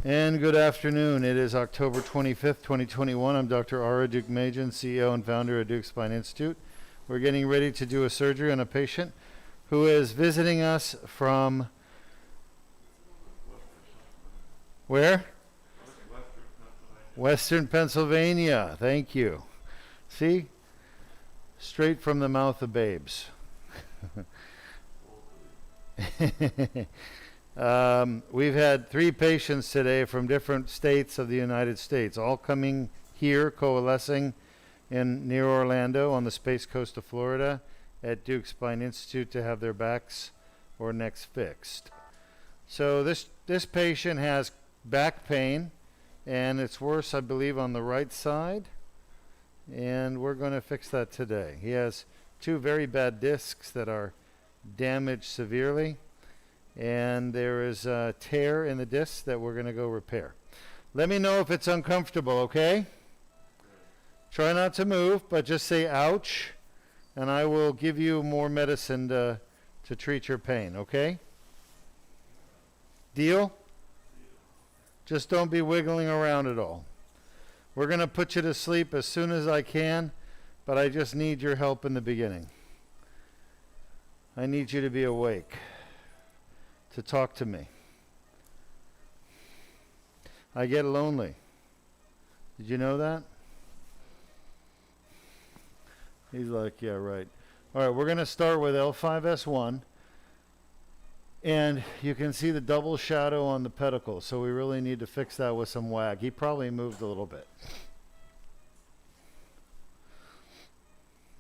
And good afternoon. It is October 25th, 2021. I'm Dr. Ara Deukmedjian, CEO and founder of Deuk Spine Institute. We're getting ready to do a surgery on a patient who is visiting us from where? Western Pennsylvania. Thank you. See? Straight from the mouth of babes. We've had 3 patients today from different states of the United States, all coming here, coalescing near Orlando on the Space Coast of Florida at Deuk Spine Institute to have their backs or necks fixed. So this patient has back pain, and it's worse, I believe, on the right side, and we're going to fix that today. He has 2 very bad discs that are damaged severely, and there is a tear in the disc that we're going to go repair. Let me know if it's uncomfortable, okay? Try not to move, but just say ouch, and I will give you more medicine to treat your pain, okay? Deal? Just don't be wiggling around at all. We're going to put you to sleep as soon as I can, but I just need your help in the beginning. I need you to be awake, to talk to me. I get lonely. Did you know that? He's like, yeah, right. All right, we're going to start with L5-S1. And you can see the double shadow on the pedicle, so we really need to fix that with some wag. He probably moved a little bit.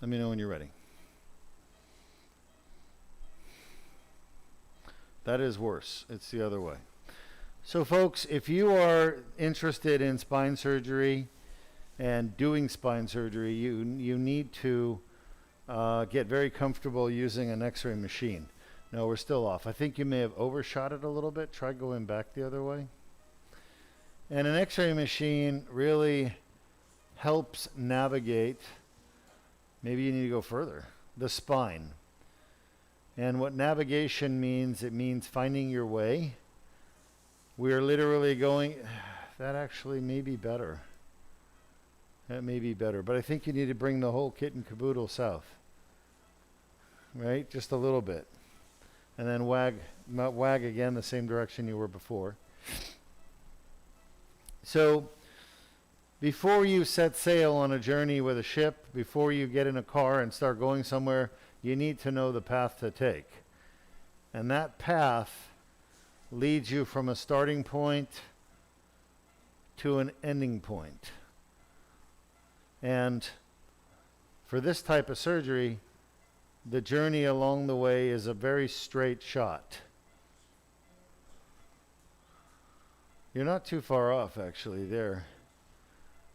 Let me know when you're ready. That is worse. It's the other way. So folks, if you are interested in spine surgery and doing spine surgery, you need to get very comfortable using an x-ray machine. No, we're still off. I think you may have overshot it a little bit. Try going back the other way. And an x-ray machine really helps navigate, maybe you need to go further, the spine. And what navigation means, it means finding your way. We're literally going, that actually may be better. That may be better, but I think you need to bring the whole kit and caboodle south. Right? Just a little bit. And then wag again the same direction you were before. So before you set sail on a journey with a ship, before you get in a car and start going somewhere, you need to know the path to take. And that path leads you from a starting point to an ending point. And for this type of surgery, the journey along the way is a very straight shot. You're not too far off, actually, there.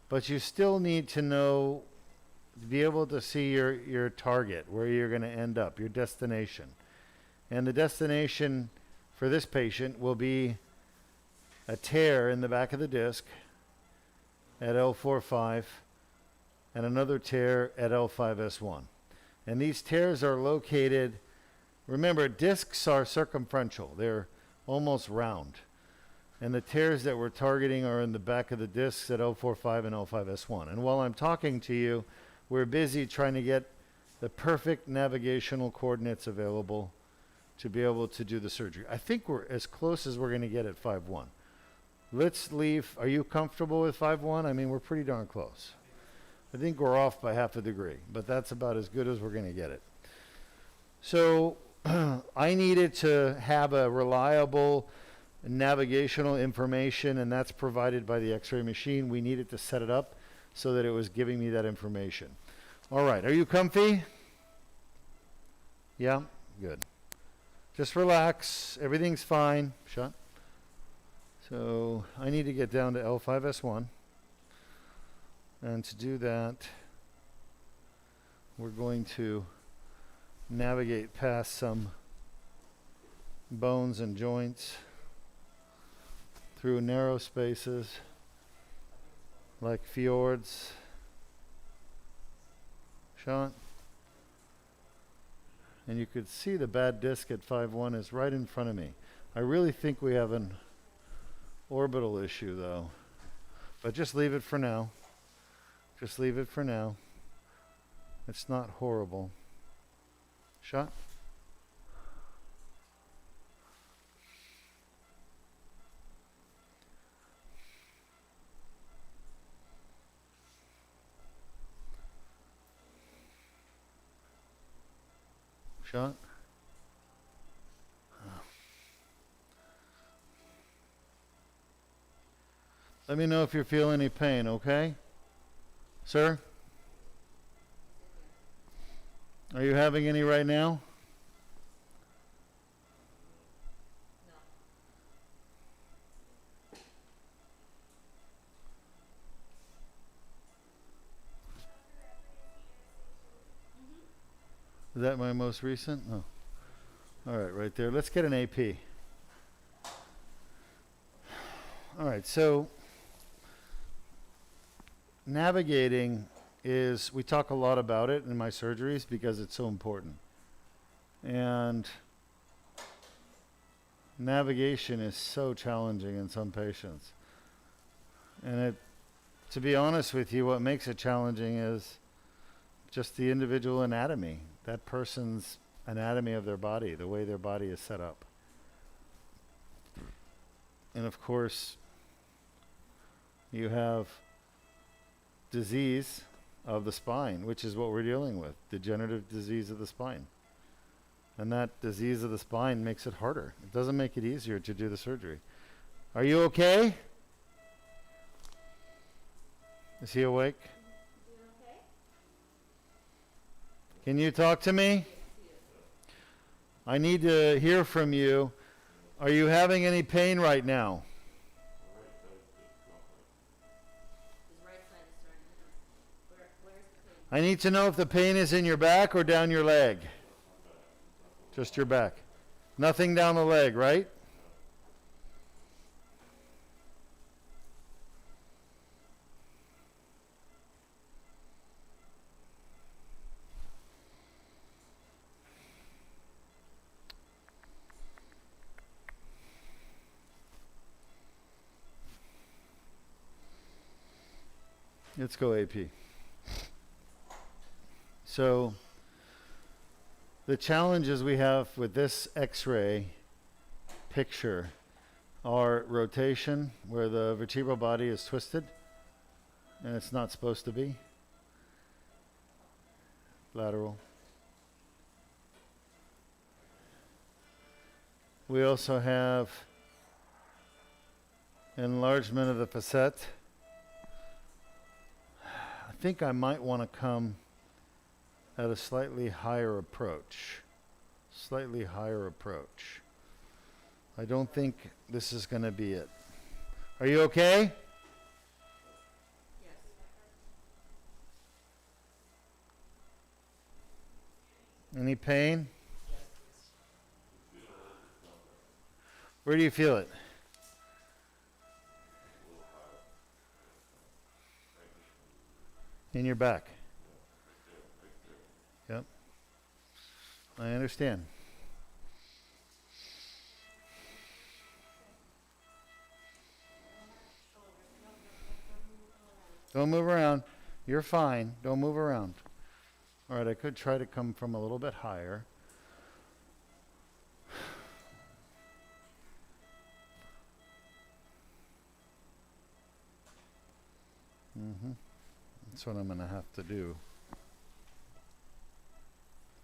But you still need to know, to be able to see your target, where you're going to end up, your destination. And the destination for this patient will be a tear in the back of the disc at L4-5 and another tear at L5-S1. And these tears are located, remember, discs are circumferential. They're almost round. And the tears that we're targeting are in the back of the discs at L4-5 and L5-S1. And while I'm talking to you, we're busy trying to get the perfect navigational coordinates available to be able to do the surgery. I think we're as close as we're going to get at 5-1. Let's leave. Are you comfortable with 5-1? I mean, we're pretty darn close. I think we're off by half a degree, but that's about as good as we're going to get it. So I needed to have a reliable navigational information, and that's provided by the x-ray machine. We needed to set it up so that it was giving me that information. All right, are you comfy? Yeah, good. Just relax. Everything's fine. Shut. So I need to get down to L5-S1. And to do that, we're going to navigate past some bones and joints through narrow spaces like fjords. Shot. And you could see the bad disc at 5-1 is right in front of me. I really think we have an orbital issue though. But just leave it for now. Just leave it for now. It's not horrible. Shot? Shot? Let me know if you feel any pain, okay? Sir? Are you having any right now? Is that my most recent? Oh. All right, right there. Let's get an AP. All right, so navigating is, we talk a lot about it in my surgeries because it's so important. And navigation is so challenging in some patients. And it, to be honest with you, what makes it challenging is just the individual anatomy, that person's anatomy of their body, the way their body is set up. And of course, you have disease of the spine, which is what we're dealing with, degenerative disease of the spine. And that disease of the spine makes it harder. It doesn't make it easier to do the surgery. Are you okay? Is he awake? Can you talk to me? I need to hear from you. Are you having any pain right now? I need to know if the pain is in your back or down your leg. Just your back. Nothing down the leg, right? Let's go AP. So the challenges we have with this X-ray picture are rotation, where the vertebral body is twisted and it's not supposed to be. Lateral. We also have enlargement of the facet. I think I might want to come at a slightly higher approach. Slightly higher approach. I don't think this is going to be it. Are you okay? Yes. Any pain? Where do you feel it? In your back. Yep. I understand. Don't move around. You're fine. Don't move around. All right, I could try to come from a little bit higher. That's what I'm going to have to do.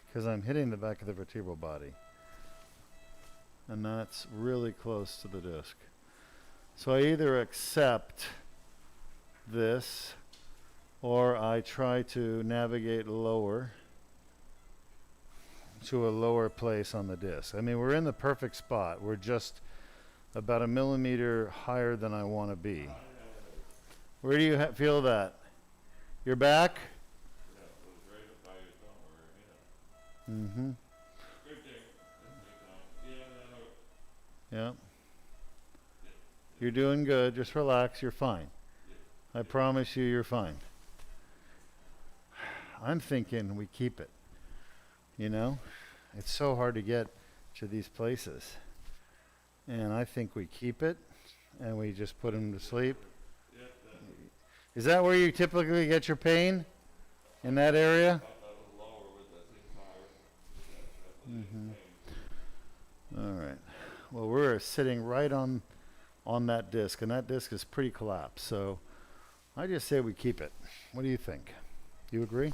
Because I'm hitting the back of the vertebral body. And that's really close to the disc. So I either accept this or I try to navigate lower to a lower place on the disc. I mean, we're in the perfect spot. We're just about 1 millimeter higher than I want to be. Where do you feel that? Your back? Mm-hmm. Yeah. You're doing good. Just relax. You're fine. I promise you, you're fine. I'm thinking we keep it. You know? It's so hard to get to these places. And I think we keep it. and we just put him to sleep. Is that where you typically get your pain? In that area? Mm-hmm. All right. Well, we're sitting right on that disc, and that disc is pretty collapsed. So I just say we keep it. What do you think? You agree?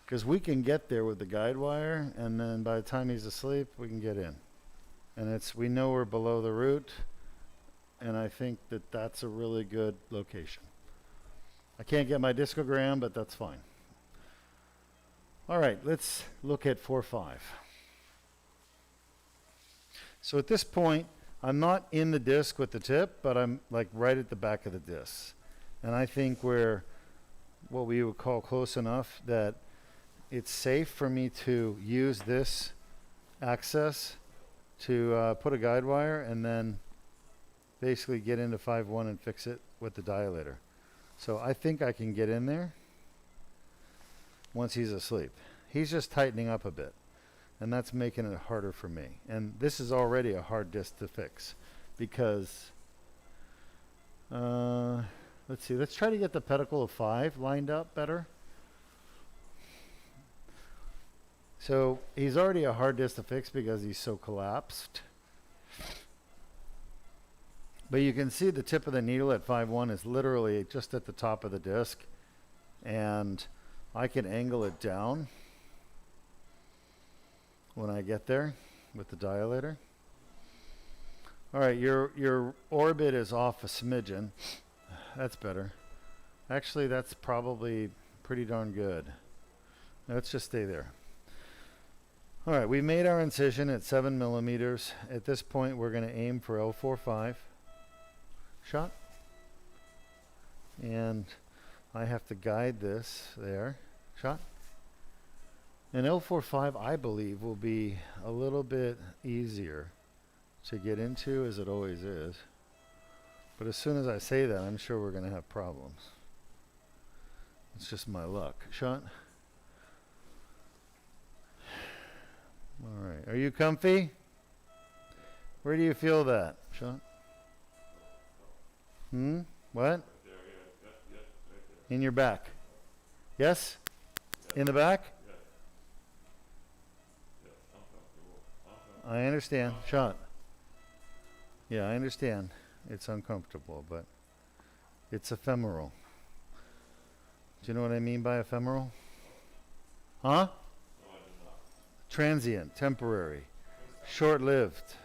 Because we can get there with the guide wire, and then by the time he's asleep, we can get in. And we know we're below the root, and I think that that's a really good location. I can't get my discogram, but that's fine. All right, let's look at 4-5. So at this point, I'm not in the disc with the tip, but I'm like right at the back of the disc. And I think we're what we would call close enough that it's safe for me to use this access to put a guide wire and then basically get into 5-1 and fix it with the dilator. So I think I can get in there once he's asleep. He's just tightening up a bit, and that's making it harder for me. And this is already a hard disc to fix because, let's see, let's try to get the pedicle of 5 lined up better. So he's already a hard disc to fix because he's so collapsed. But you can see the tip of the needle at 5-1 is literally just at the top of the disc, and I can angle it down when I get there with the dilator. All right, your orbit is off a smidgen. That's better. Actually, that's probably pretty darn good. Let's just stay there. All right, we made our incision at 7 millimeters. At this point, we're going to aim for L4-5 shot. And I have to guide this there. Shot. And L4-5, I believe, will be a little bit easier to get into, as it always is. But as soon as I say that, I'm sure we're going to have problems. It's just my luck. Shot. All right. Are you comfy? Where do you feel that? Shot. What? In your back. Yes? In the back? I understand. Shot. Yeah, I understand. It's uncomfortable, but it's ephemeral. Do you know what I mean by ephemeral? Huh? Transient, temporary, short-lived.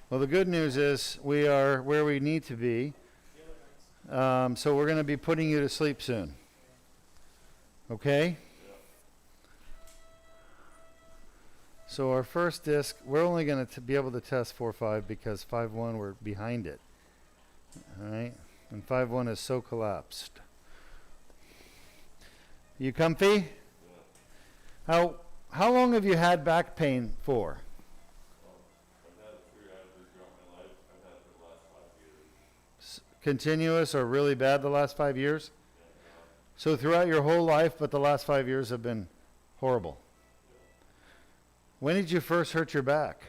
Well, the good news is we are where we need to be. So we're going to be putting you to sleep soon. Okay? So our first disc, we're only going to be able to test 4-5 because 5-1 we're behind it. All right? And 5-1 is so collapsed. You comfy? How long have you had back pain for? Continuous or really bad the last 5 years? So throughout your whole life, but the last 5 years have been horrible. When did you first hurt your back?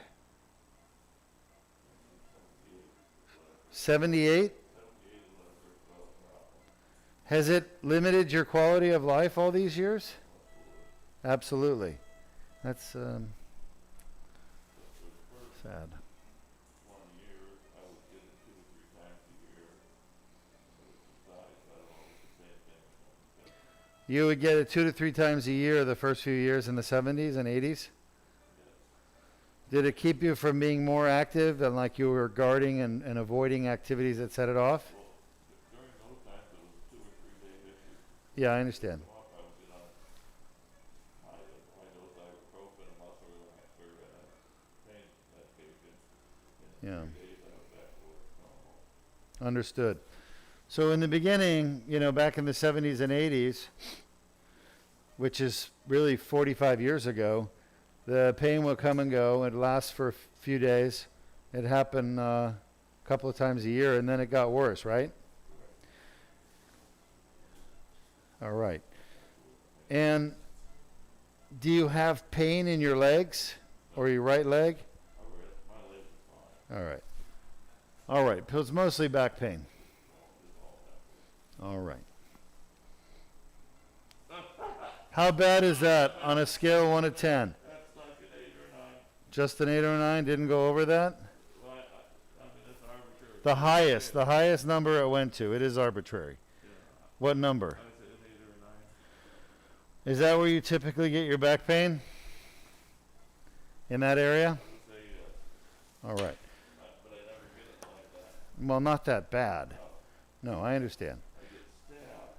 78? Has it limited your quality of life all these years? Absolutely. That's sad. You would get it 2 to 3 times a year the first few years in the 70s and 80s? Did it keep you from being more active and like you were guarding and avoiding activities that set it off? Yeah, I understand. Yeah. Understood. So in the beginning, you know, back in the 70s and 80s, which is really 45 years ago, the pain would come and go. It lasts for a few days. It happened a couple of times a year, and then it got worse, right? All right. And do you have pain in your legs or your right leg? All right. All right. It's mostly back pain. All right. How bad is that on a scale of 1 to 10? That's like an 8 or 9. Just an 8 or 9? Didn't go over that? Well, I mean, that's arbitrary. The highest number it went to. It is arbitrary. Yeah. What number? I would say an 8 or 9. Is that where you typically get your back pain? In that area? I would say yes. All right. But I never get it like that. Well, not that bad. No, I understand. I get stabbed periodically.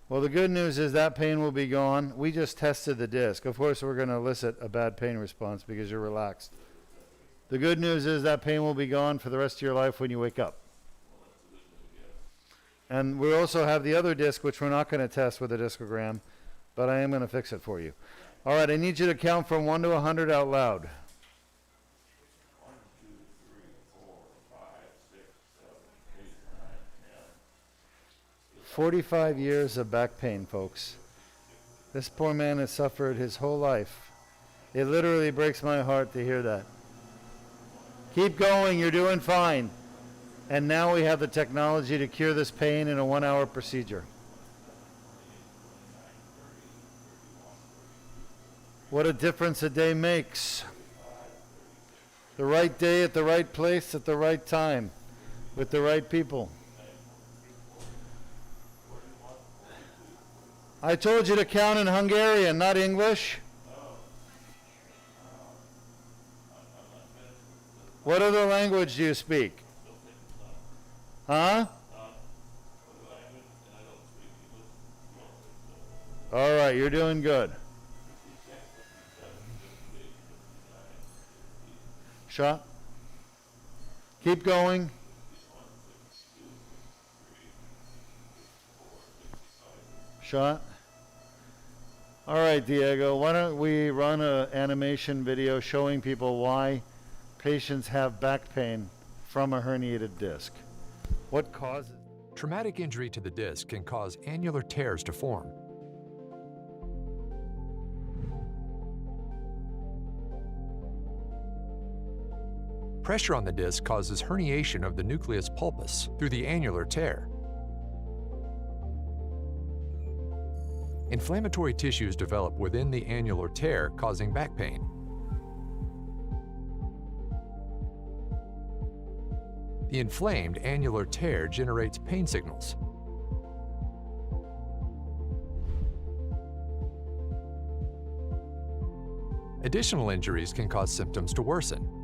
Well, the good news is that pain will be gone. We just tested the disc. Of course, we're going to elicit a bad pain response because you're relaxed. The good news is that pain will be gone for the rest of your life when you wake up. Well, that's a good news, yes. And we also have the other disc, which we're not going to test with a discogram, but I am going to fix it for you. All right, I need you to count from 1 to 100 out loud. 1, 2, 3, 4, 5, 6, 7, 8, 9, 10. 45 years of back pain, folks. This poor man has suffered his whole life. It literally breaks my heart to hear that. Keep going, you're doing fine. And now we have the technology to cure this pain in a 1-hour procedure. What a difference a day makes. The right day at the right place at the right time with the right people. I told you to count in Hungarian, not English. What other language do you speak? Huh? All right, you're doing good. Shot. Keep going. Shot. All right, Diego, why don't we run an animation video showing people why patients have back pain from a herniated disc. What causes? Traumatic injury to the disc can cause annular tears to form. Pressure on the disc causes herniation of the nucleus pulpus through the annular tear. Inflammatory tissues develop within the annular tear, causing back pain. The inflamed annular tear generates pain signals. Additional injuries can cause symptoms to worsen.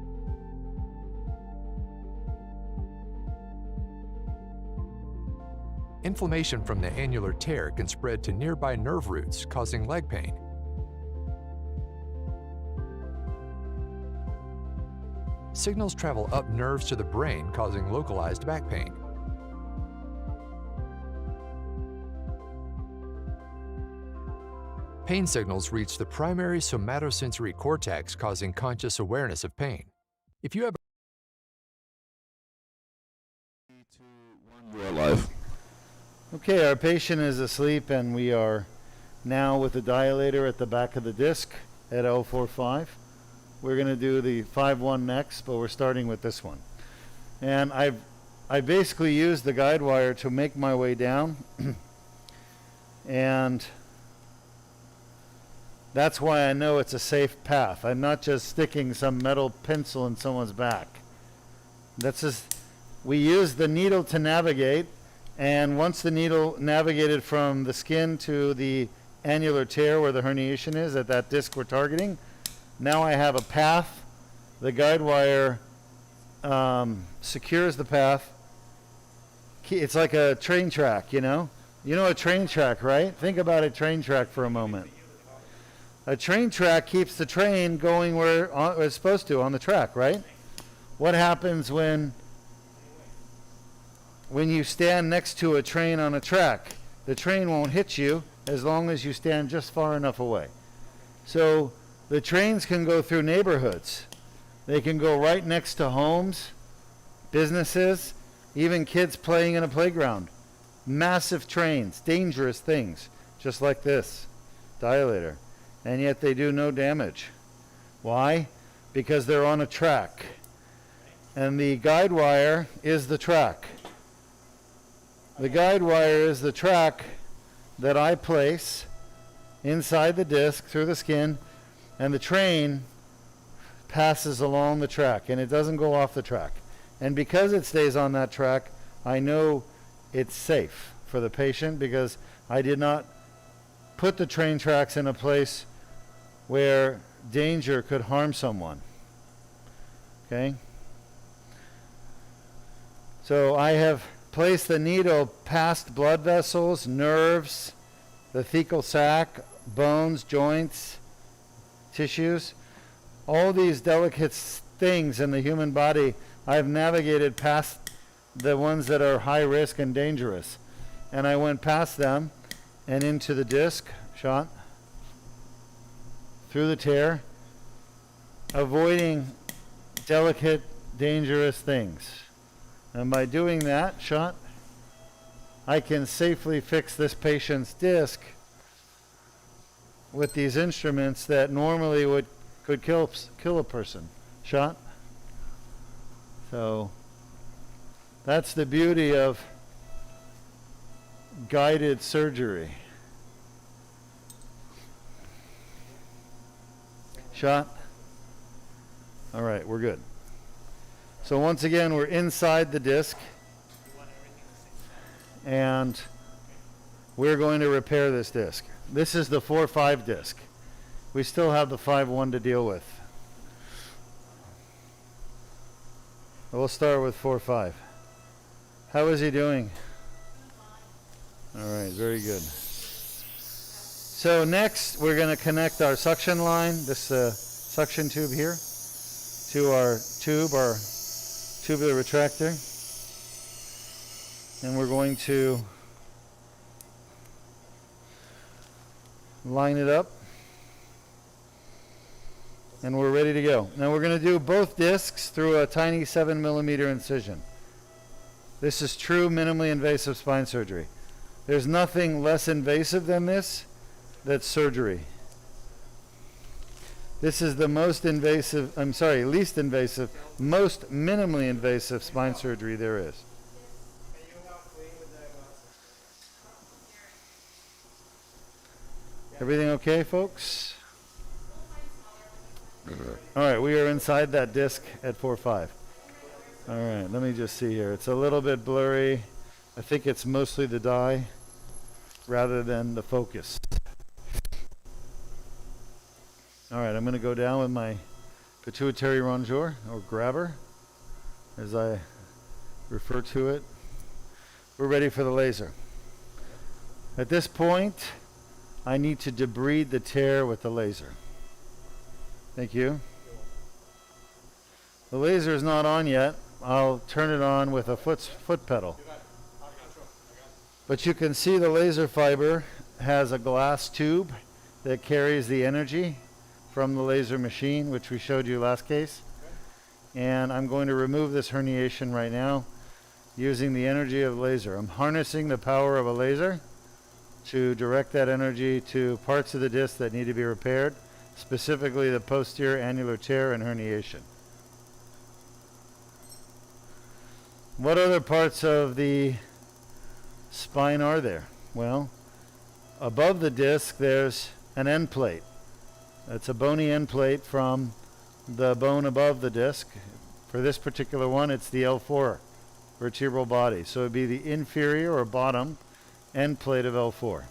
Inflammation from the annular tear can spread to nearby nerve roots, causing leg pain. Signals travel up nerves to the brain, causing localized back pain. Pain signals reach the primary somatosensory cortex, causing conscious awareness of pain. If you have Your life. Okay, our patient is asleep and we are now with the dilator at the back of the disc at L4-5. We're going to do the 5-1 next, but we're starting with this one. And I basically used the guide wire to make my way down. And that's why I know it's a safe path. I'm not just sticking some metal pencil in someone's back. That's just, we use the needle to navigate, and once the needle navigated from the skin to the annular tear where the herniation is at that disc we're targeting, now I have a path. The guide wire secures the path. It's like a train track, you know? You know a train track, right? Think about a train track for a moment. A train track keeps the train going where it's supposed to on the track, right? What happens when you stand next to a train on a track? The train won't hit you as long as you stand just far enough away. So the trains can go through neighborhoods. They can go right next to homes, businesses, even kids playing in a playground. Massive trains, dangerous things, just like this dilator. And yet they do no damage. Why? Because they're on a track. And the guide wire is the track. The guide wire is the track that I place inside the disc through the skin, and the train passes along the track, and it doesn't go off the track. And because it stays on that track, I know it's safe for the patient because I did not put the train tracks in a place where danger could harm someone. Okay? So I have placed the needle past blood vessels, nerves, the thecal sac, bones, joints, tissues. All these delicate things in the human body, I've navigated past the ones that are high risk and dangerous. And I went past them and into the disc, shot, through the tear, avoiding delicate, dangerous things. And by doing that, shot, I can safely fix this patient's disc with these instruments that normally could kill a person. Shot. So that's the beauty of guided surgery. Shot. All right, we're good. So once again, we're inside the disc, and we're going to repair this disc. This is the 4-5 disc. We still have the 5-1 to deal with. We'll start with 4-5. How is he doing? All right, very good. So next, we're going to connect our suction line, this suction tube here, to our tubular retractor. And we're going to line it up. And we're ready to go. Now we're going to do both discs through a tiny 7mm incision. This is true minimally invasive spine surgery. There's nothing less invasive than this. That's surgery. This is the most invasive, least invasive, most minimally invasive spine surgery there is. Everything okay, folks? All right, we are inside that disc at 4-5. All right, let me just see here. It's a little bit blurry. I think it's mostly the dye rather than the focus. All right, I'm going to go down with my pituitary rongeur, or grabber, as I refer to it. We're ready for the laser. At this point, I need to debride the tear with the laser. Thank you. The laser is not on yet. I'll turn it on with a foot pedal. But you can see the laser fiber has a glass tube that carries the energy from the laser machine, which we showed you last case. And I'm going to remove this herniation right now using the energy of the laser. I'm harnessing the power of a laser to direct that energy to parts of the disc that need to be repaired, specifically the posterior annular tear and herniation. What other parts of the spine are there? Well, above the disc there's an end plate. It's a bony end plate from the bone above the disc. For this particular one, it's the L4 vertebral body. So it would be the inferior or bottom end plate of L4.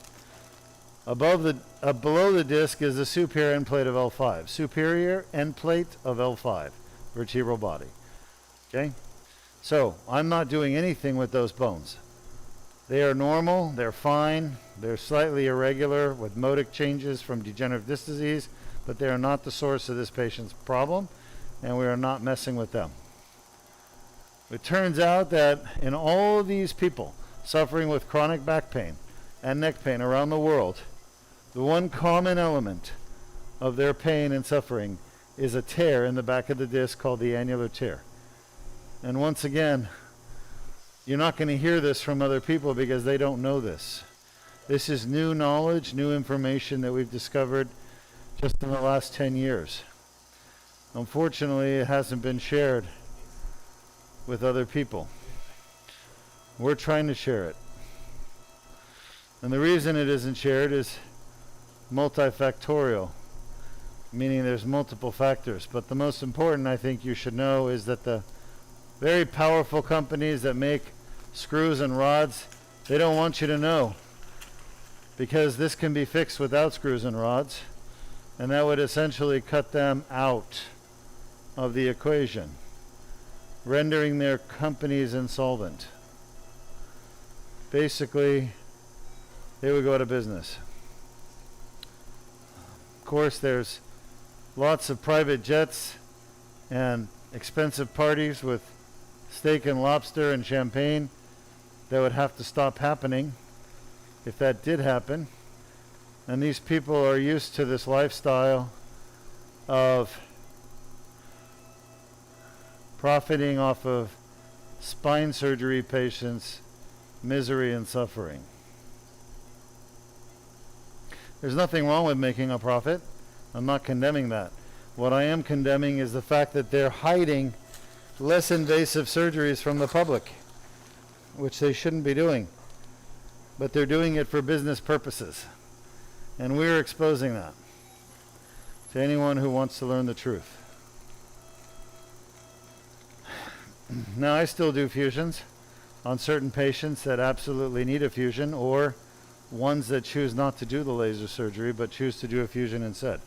Below the disc is the superior end plate of L5. Superior end plate of L5 vertebral body. Okay? So I'm not doing anything with those bones. They are normal, they're fine, they're slightly irregular with modic changes from degenerative disc disease, but they are not the source of this patient's problem, and we are not messing with them. It turns out that in all of these people suffering with chronic back pain and neck pain around the world, the one common element of their pain and suffering is a tear in the back of the disc called the annular tear. And once again, you're not going to hear this from other people because they don't know this. This is new knowledge, new information that we've discovered just in the last 10 years. Unfortunately, it hasn't been shared with other people. We're trying to share it. And the reason it isn't shared is multifactorial, meaning there's multiple factors. But the most important, I think you should know, is that the very powerful companies that make screws and rods, they don't want you to know, because this can be fixed without screws and rods, and that would essentially cut them out of the equation, rendering their companies insolvent. Basically, they would go out of business. Of course, there's lots of private jets and expensive parties with steak and lobster and champagne that would have to stop happening if that did happen. And these people are used to this lifestyle of profiting off of spine surgery patients' misery and suffering. There's nothing wrong with making a profit. I'm not condemning that. What I am condemning is the fact that they're hiding less invasive surgeries from the public, which they shouldn't be doing. But they're doing it for business purposes. And we're exposing that to anyone who wants to learn the truth. Now, I still do fusions on certain patients that absolutely need a fusion, or ones that choose not to do the laser surgery but choose to do a fusion instead.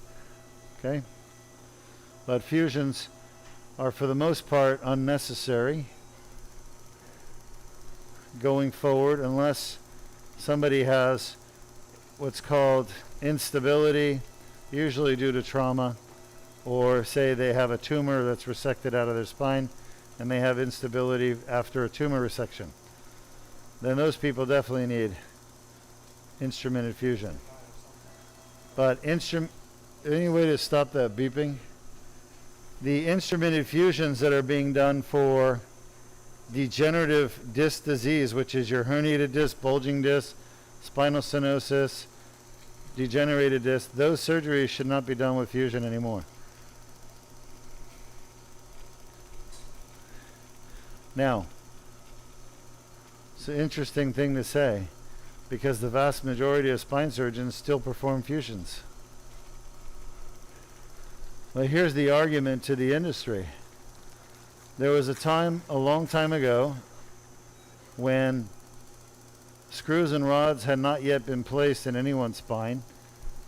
Okay? But fusions are for the most part unnecessary going forward, unless somebody has what's called instability, usually due to trauma, or say they have a tumor that's resected out of their spine and they have instability after a tumor resection. Then those people definitely need instrumented fusion. But any way to stop that beeping? The instrumented fusions that are being done for degenerative disc disease, which is your herniated disc, bulging disc, spinal stenosis, degenerated disc, those surgeries should not be done with fusion anymore. Now, it's an interesting thing to say, because the vast majority of spine surgeons still perform fusions. Well, here's the argument to the industry. There was a time, a long time ago, when screws and rods had not yet been placed in anyone's spine,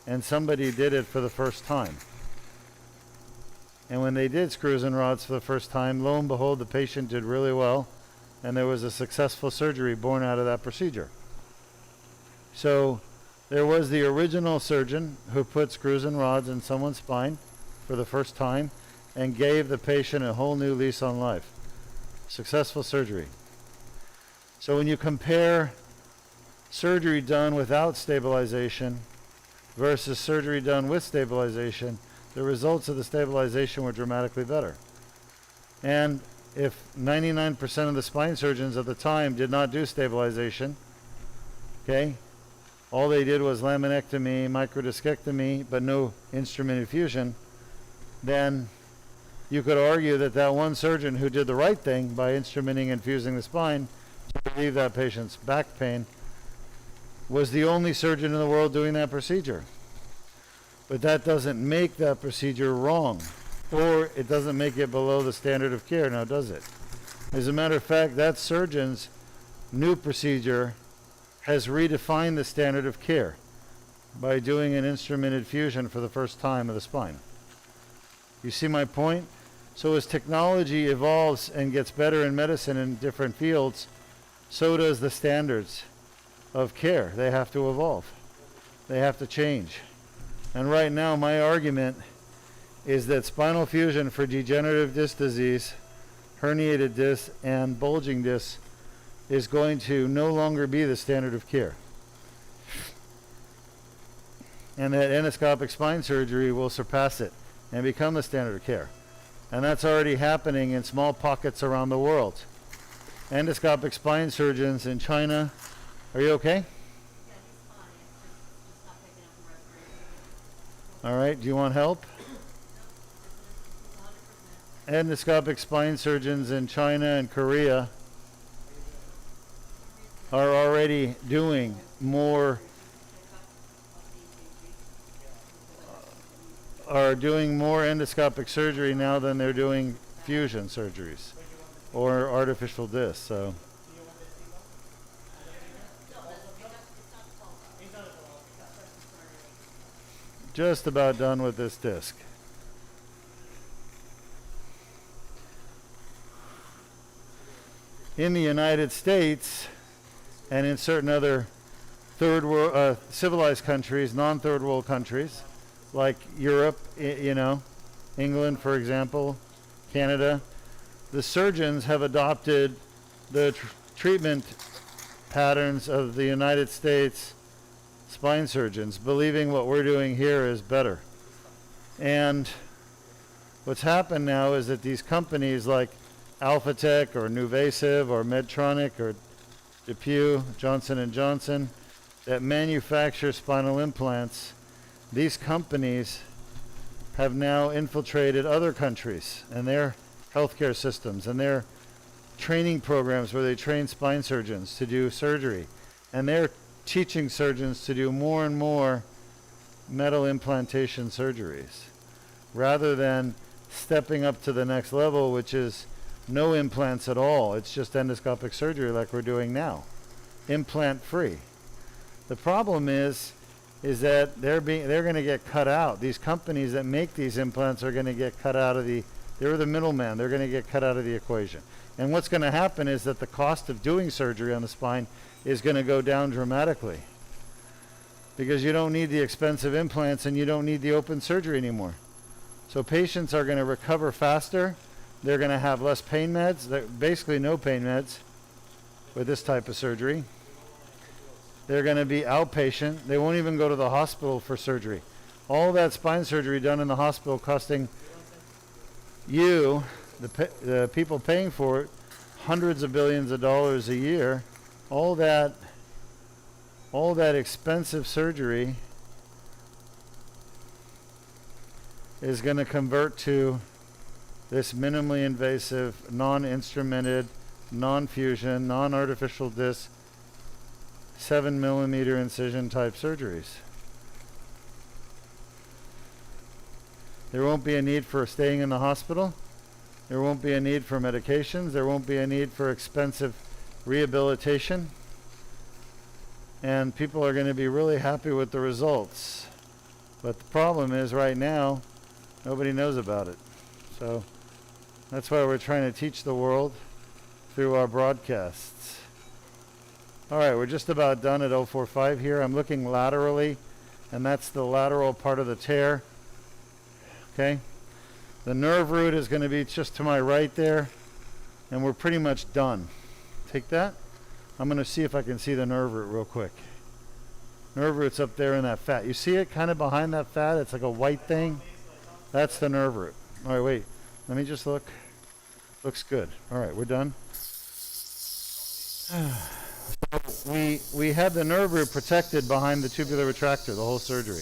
and somebody did it for the first time. And when they did screws and rods for the first time, lo and behold, the patient did really well, and there was a successful surgery born out of that procedure. So there was the original surgeon who put screws and rods in someone's spine for the first time and gave the patient a whole new lease on life. Successful surgery. So when you compare surgery done without stabilization versus surgery done with stabilization, the results of the stabilization were dramatically better. And if 99% of the spine surgeons at the time did not do stabilization, okay, all they did was laminectomy, microdiscectomy, but no instrumented fusion, then you could argue that that one surgeon who did the right thing by instrumenting and fusing the spine to relieve that patient's back pain was the only surgeon in the world doing that procedure. But that doesn't make that procedure wrong, or it doesn't make it below the standard of care, now does it? As a matter of fact, that surgeon's new procedure has redefined the standard of care by doing an instrumented fusion for the first time of the spine. You see my point? So as technology evolves and gets better in medicine in different fields, so does the standards of care. They have to evolve. They have to change. And right now, my argument is that spinal fusion for degenerative disc disease, herniated disc, and bulging disc is going to no longer be the standard of care. And that endoscopic spine surgery will surpass it and become the standard of care. And that's already happening in small pockets around the world. Endoscopic spine surgeons in China, are you okay? All right, do you want help? endoscopic spine surgeons in China and Korea are already doing more endoscopic surgery now than they're doing fusion surgeries or artificial discs. So just about done with this disc. In the United States and in certain other third world, civilized countries, non-third world countries, like Europe, England, for example, Canada, the surgeons have adopted the treatment patterns of the United States spine surgeons, believing what we're doing here is better. And what's happened now is that these companies like Alphatec or Nuvasive or Medtronic or DePuy, Johnson & Johnson, that manufacture spinal implants, these companies have now infiltrated other countries and their healthcare systems and their training programs where they train spine surgeons to do surgery. And they're teaching surgeons to do more and more metal implantation surgeries rather than stepping up to the next level, which is no implants at all. It's just endoscopic surgery like we're doing now, implant free. The problem is that they're going to get cut out. These companies that make these implants are going to get cut out of they're the middleman. They're going to get cut out of the equation. And what's going to happen is that the cost of doing surgery on the spine is going to go down dramatically because you don't need the expensive implants and you don't need the open surgery anymore. So patients are going to recover faster. They're going to have less pain meds, basically no pain meds with this type of surgery. They're going to be outpatient. They won't even go to the hospital for surgery. All that spine surgery done in the hospital costing you, the people paying for it, hundreds of billions of dollars a year. All that expensive surgery is going to convert to this minimally invasive, non-instrumented, non-fusion, non-artificial disc, 7mm incision type surgeries. There won't be a need for staying in the hospital. There won't be a need for medications. There won't be a need for expensive rehabilitation. And people are going to be really happy with the results. But the problem is right now, nobody knows about it. So that's why we're trying to teach the world through our broadcasts. All right, we're just about done at L4-5 here. I'm looking laterally, and that's the lateral part of the tear. Okay? The nerve root is going to be just to my right there, and we're pretty much done. Take that. I'm going to see if I can see the nerve root real quick. Nerve root's up there in that fat. You see it kind of behind that fat? It's like a white thing. That's the nerve root. All right, wait. Let me just look. Looks good. All right, we're done. We had the nerve root protected behind the tubular retractor the whole surgery.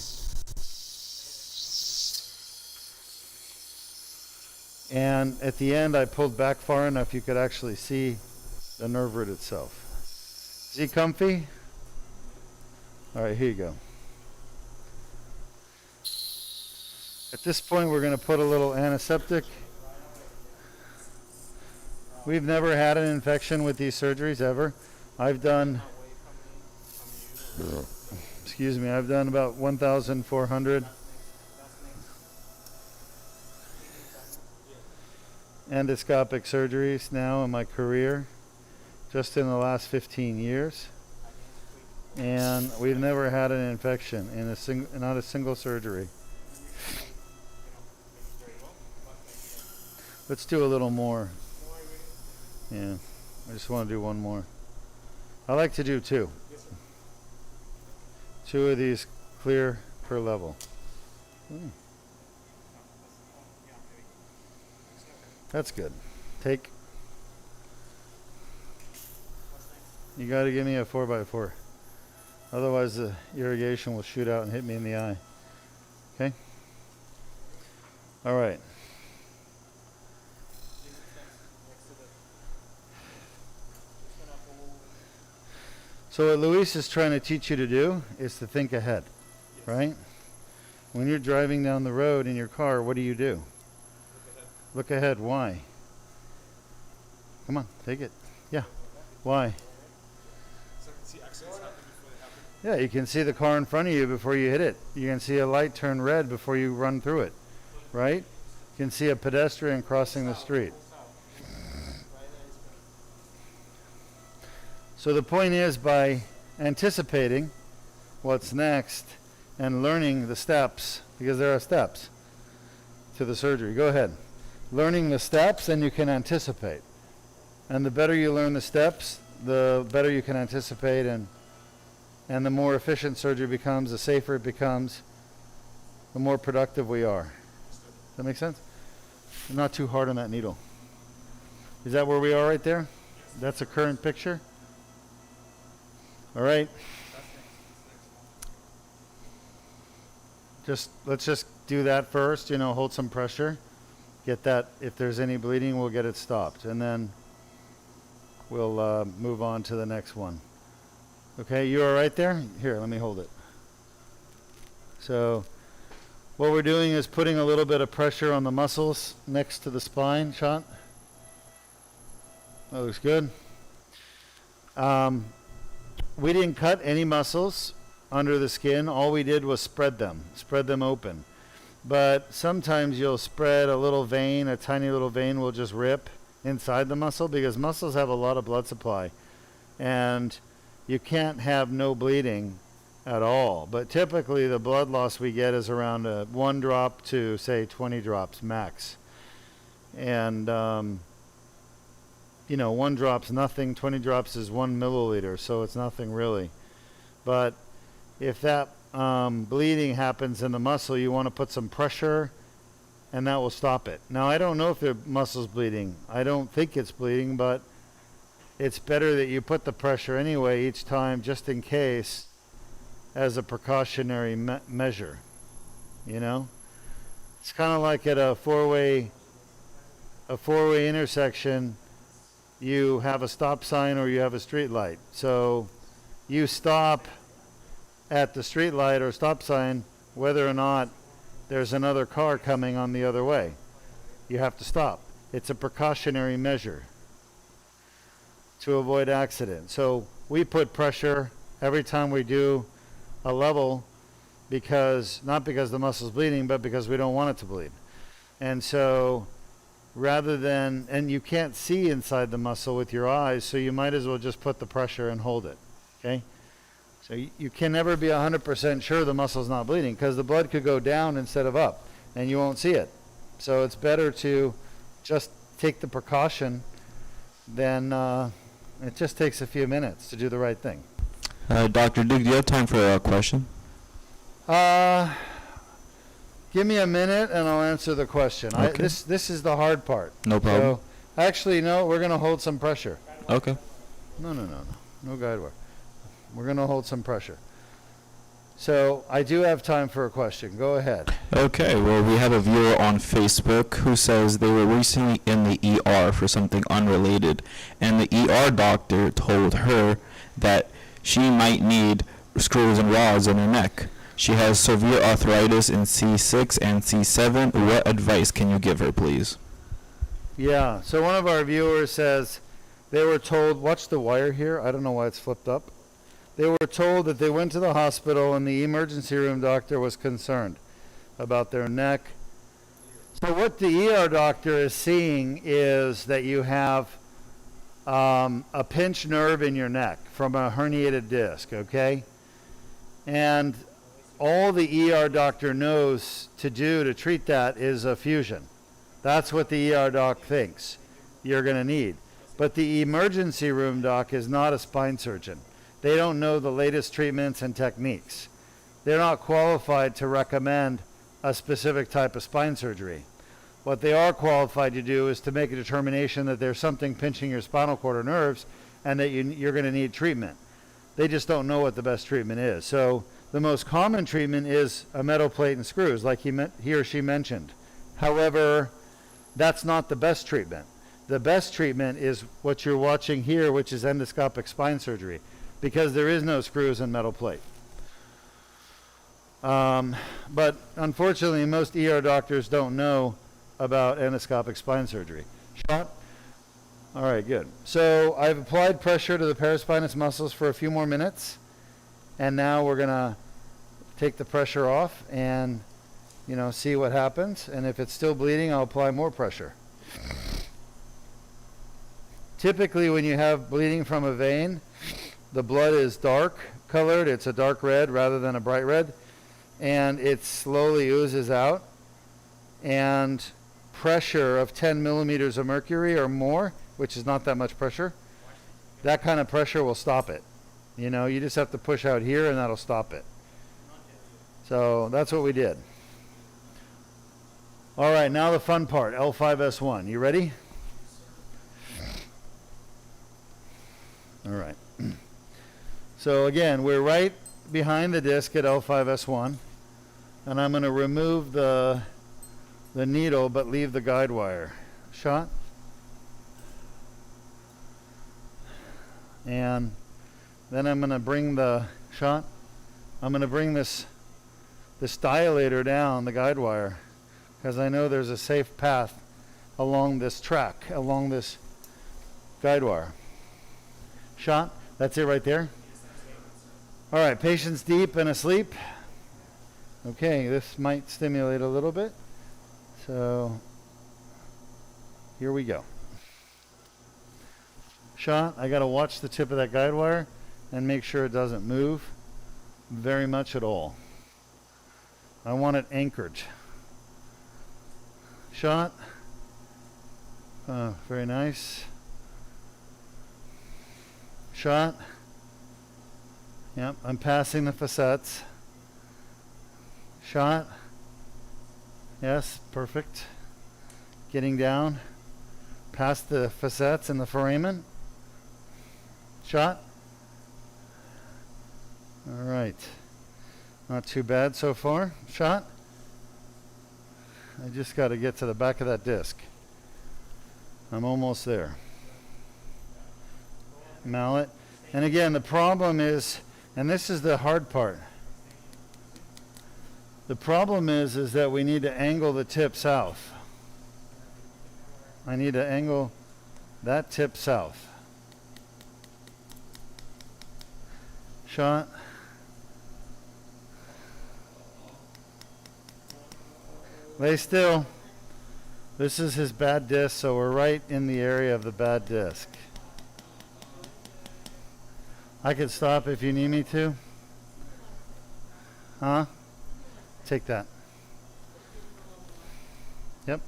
And at the end, I pulled back far enough you could actually see the nerve root itself. Is he comfy? All right, here you go. At this point, we're going to put a little antiseptic. We've never had an infection with these surgeries ever. I've done about 1,400 endoscopic surgeries now in my career, just in the last 15 years. And we've never had an infection in not a single surgery. Let's do a little more. Yeah, I just want to do one more. I like to do two. Two of these clear per level. That's good. Take. You got to give me a 4x4. Otherwise the irrigation will shoot out and hit me in the eye. Okay? All right. So what Luis is trying to teach you to do is to think ahead, right? When you're driving down the road in your car, what do? Look ahead. Why? Come on, take it. Yeah. Why? So I can see accidents happen before they happen. Yeah, you can see the car in front of you before you hit it. You can see a light turn red before you run through it, right? You can see a pedestrian crossing the street. So the point is, by anticipating what's next and learning the steps, because there are steps to the surgery. Go ahead. Learning the steps, then you can anticipate. And the better you learn the steps, the better you can anticipate, and the more efficient surgery becomes, the safer it becomes, the more productive we are. Does that make sense? Not too hard on that needle. Is that where we are right there? That's a current picture? All right. Let's just do that first, hold some pressure. Get that, if there's any bleeding, we'll get it stopped. And then we'll move on to the next one. Okay, you all right there? Here, let me hold it. So what we're doing is putting a little bit of pressure on the muscles next to the spine. Shot. That looks good. We didn't cut any muscles under the skin. All we did was spread them open. But sometimes you'll spread a little vein, a tiny little vein will just rip inside the muscle, because muscles have a lot of blood supply. And you can't have no bleeding at all. But typically the blood loss we get is around 1 drop to, say, 20 drops max. And 1 drop's nothing, 20 drops is 1 milliliter, so it's nothing really. But if that bleeding happens in the muscle, you want to put some pressure, and that will stop it. Now, I don't know if the muscle's bleeding. I don't think it's bleeding, but it's better that you put the pressure anyway each time, just in case, as a precautionary measure. It's kind of like at a four-way intersection. You have a stop sign or you have a street light. So you stop at the street light or stop sign whether or not there's another car coming on the other way. You have to stop. It's a precautionary measure to avoid accident. So we put pressure every time we do a level, not because the muscle's bleeding, but because we don't want it to bleed. And so and you can't see inside the muscle with your eyes, so you might as well just put the pressure and hold it, okay? So you can never be 100% sure the muscle's not bleeding, because the blood could go down instead of up, and you won't see it. So it's better to just take the precaution than it just takes a few minutes to do the right thing. Dr. Deuk, do you have time for a question? Give me a minute and I'll answer the question. Okay. This is the hard part. No problem. So, actually, no, we're going to hold some pressure. Okay. No guide wire. We're going to hold some pressure. So I do have time for a question. Go ahead. Okay, well, we have a viewer on Facebook who says they were recently in the ER for something unrelated, and the ER doctor told her that she might need screws and rods in her neck. She has severe arthritis in C6 and C7. What advice can you give her, please? Yeah, so one of our viewers says they were told, watch the wire here, I don't know why it's flipped up. They were told that they went to the hospital and the emergency room doctor was concerned about their neck. So what the ER doctor is seeing is that you have a pinched nerve in your neck from a herniated disc, okay? And all the ER doctor knows to do to treat that is a fusion. That's what the ER doc thinks you're going to need. But the emergency room doc is not a spine surgeon. They don't know the latest treatments and techniques. They're not qualified to recommend a specific type of spine surgery. What they are qualified to do is to make a determination that there's something pinching your spinal cord or nerves and that you're going to need treatment. They just don't know what the best treatment is. So the most common treatment is a metal plate and screws, like he or she mentioned. However, that's not the best treatment. The best treatment is what you're watching here, which is endoscopic spine surgery. because there is no screws and metal plate. But unfortunately, most ER doctors don't know about endoscopic spine surgery. Shot? All right, good. So I've applied pressure to the paraspinous muscles for a few more minutes, and now we're going to take the pressure off and, you know, see what happens. And if it's still bleeding, I'll apply more pressure. Typically, when you have bleeding from a vein, the blood is dark colored. It's a dark red rather than a bright red, and it slowly oozes out. And pressure of 10 millimeters of mercury or more, which is not that much pressure, that kind of pressure will stop it. You know, you just have to push out here and that'll stop it. So that's what we did. All right, now the fun part, L5-S1. You ready? All right. So again, we're right behind the disc at L5-S1, and I'm going to remove the needle but leave the guide wire. Shot. And then I'm going to bring the shot. I'm going to bring this dilator down, the guide wire, because I know there's a safe path along this track, along this guide wire. Shot. That's it right there. All right, patient's deep and asleep. Okay, this might stimulate a little bit. So here we go. Shot. I got to watch the tip of that guide wire and make sure it doesn't move very much at all. I want it anchored. Shot. Very nice. Shot. Yep, I'm passing the facets. Shot. Yes, perfect. Getting down past the facets and the foramen. Shot. All right. Not too bad so far. Shot. I just got to get to the back of that disc. I'm almost there. Mallet. And again, the problem is, and this is the hard part. The problem is that we need to angle the tip south. I need to angle that tip south. Shot. Lay still. This is his bad disc, so we're right in the area of the bad disc. I could stop if you need me to. Huh? Take that. Yep.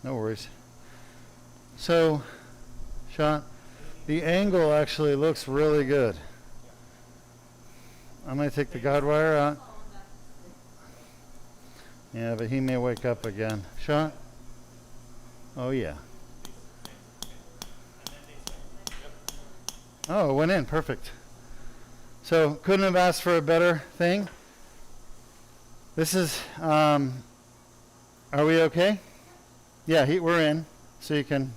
No worries. So, shot. The angle actually looks really good. I'm going to take the guide wire out. Yeah, but he may wake up again. Shot. Oh, yeah. Oh, it went in. Perfect. So, couldn't have asked for a better thing. This is, are we okay? Yeah, we're in. So you can.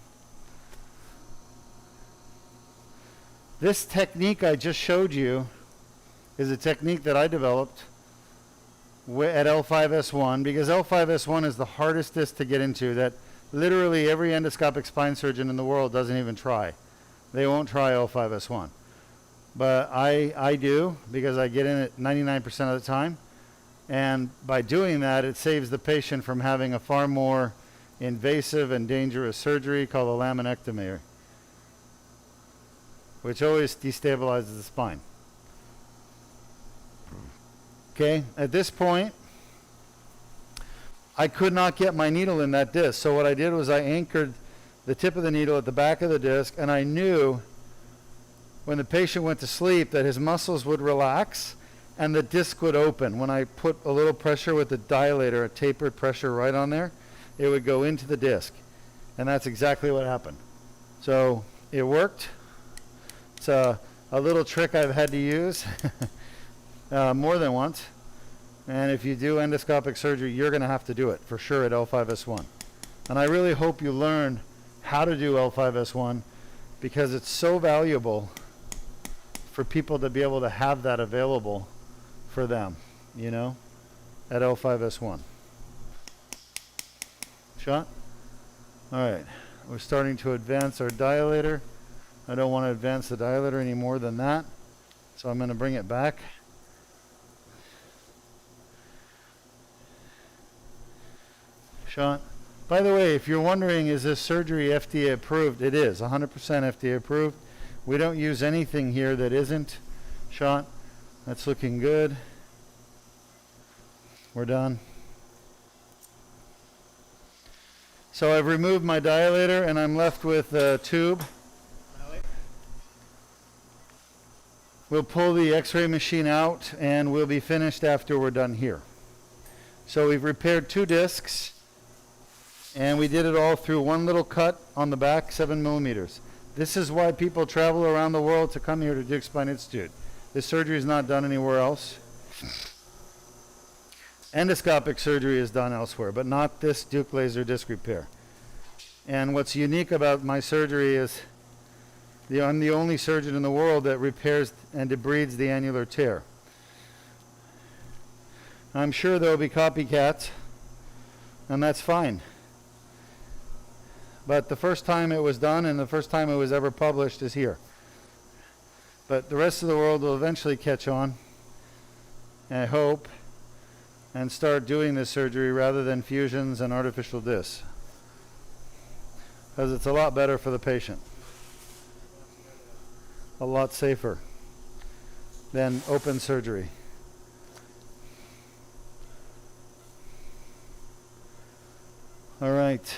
This technique I just showed you is a technique that I developed at L5-S1, because L5-S1 is the hardest disc to get into, that literally every endoscopic spine surgeon in the world doesn't even try. They won't try L5-S1. But I do, because I get in it 99% of the time. And by doing that, it saves the patient from having a far more invasive and dangerous surgery called a laminectomy, which always destabilizes the spine. Okay, at this point, I could not get my needle in that disc. So what I did was I anchored the tip of the needle at the back of the disc, and I knew when the patient went to sleep that his muscles would relax and the disc would open. When I put a little pressure with the dilator, a tapered pressure right on there, it would go into the disc. And that's exactly what happened. So it worked. It's a little trick I've had to use more than once. And if you do endoscopic surgery, you're going to have to do it for sure at L5-S1. And I really hope you learn how to do L5-S1, because it's so valuable for people to be able to have that available for them, you know, at L5-S1. Shot? All right, we're starting to advance our dilator. I don't want to advance the dilator any more than that, so I'm going to bring it back. Shot. By the way, if you're wondering, is this surgery FDA approved? It is 100% FDA approved. We don't use anything here that isn't. Shot. That's looking good. We're done. So I've removed my dilator and I'm left with a tube. We'll pull the x-ray machine out and we'll be finished after we're done here. So we've repaired 2 discs and we did it all through one little cut on the back, 7 millimeters. This is why people travel around the world to come here to Deuk Spine Institute. This surgery is not done anywhere else. Endoscopic surgery is done elsewhere, but not this Deuk laser disc repair. And what's unique about my surgery is I'm the only surgeon in the world that repairs and debrides the annular tear. I'm sure there will be copycats, and that's fine. But the first time it was done and the first time it was ever published is here. But the rest of the world will eventually catch on, I hope, and start doing this surgery rather than fusions and artificial discs. Because it's a lot better for the patient. A lot safer than open surgery. All right.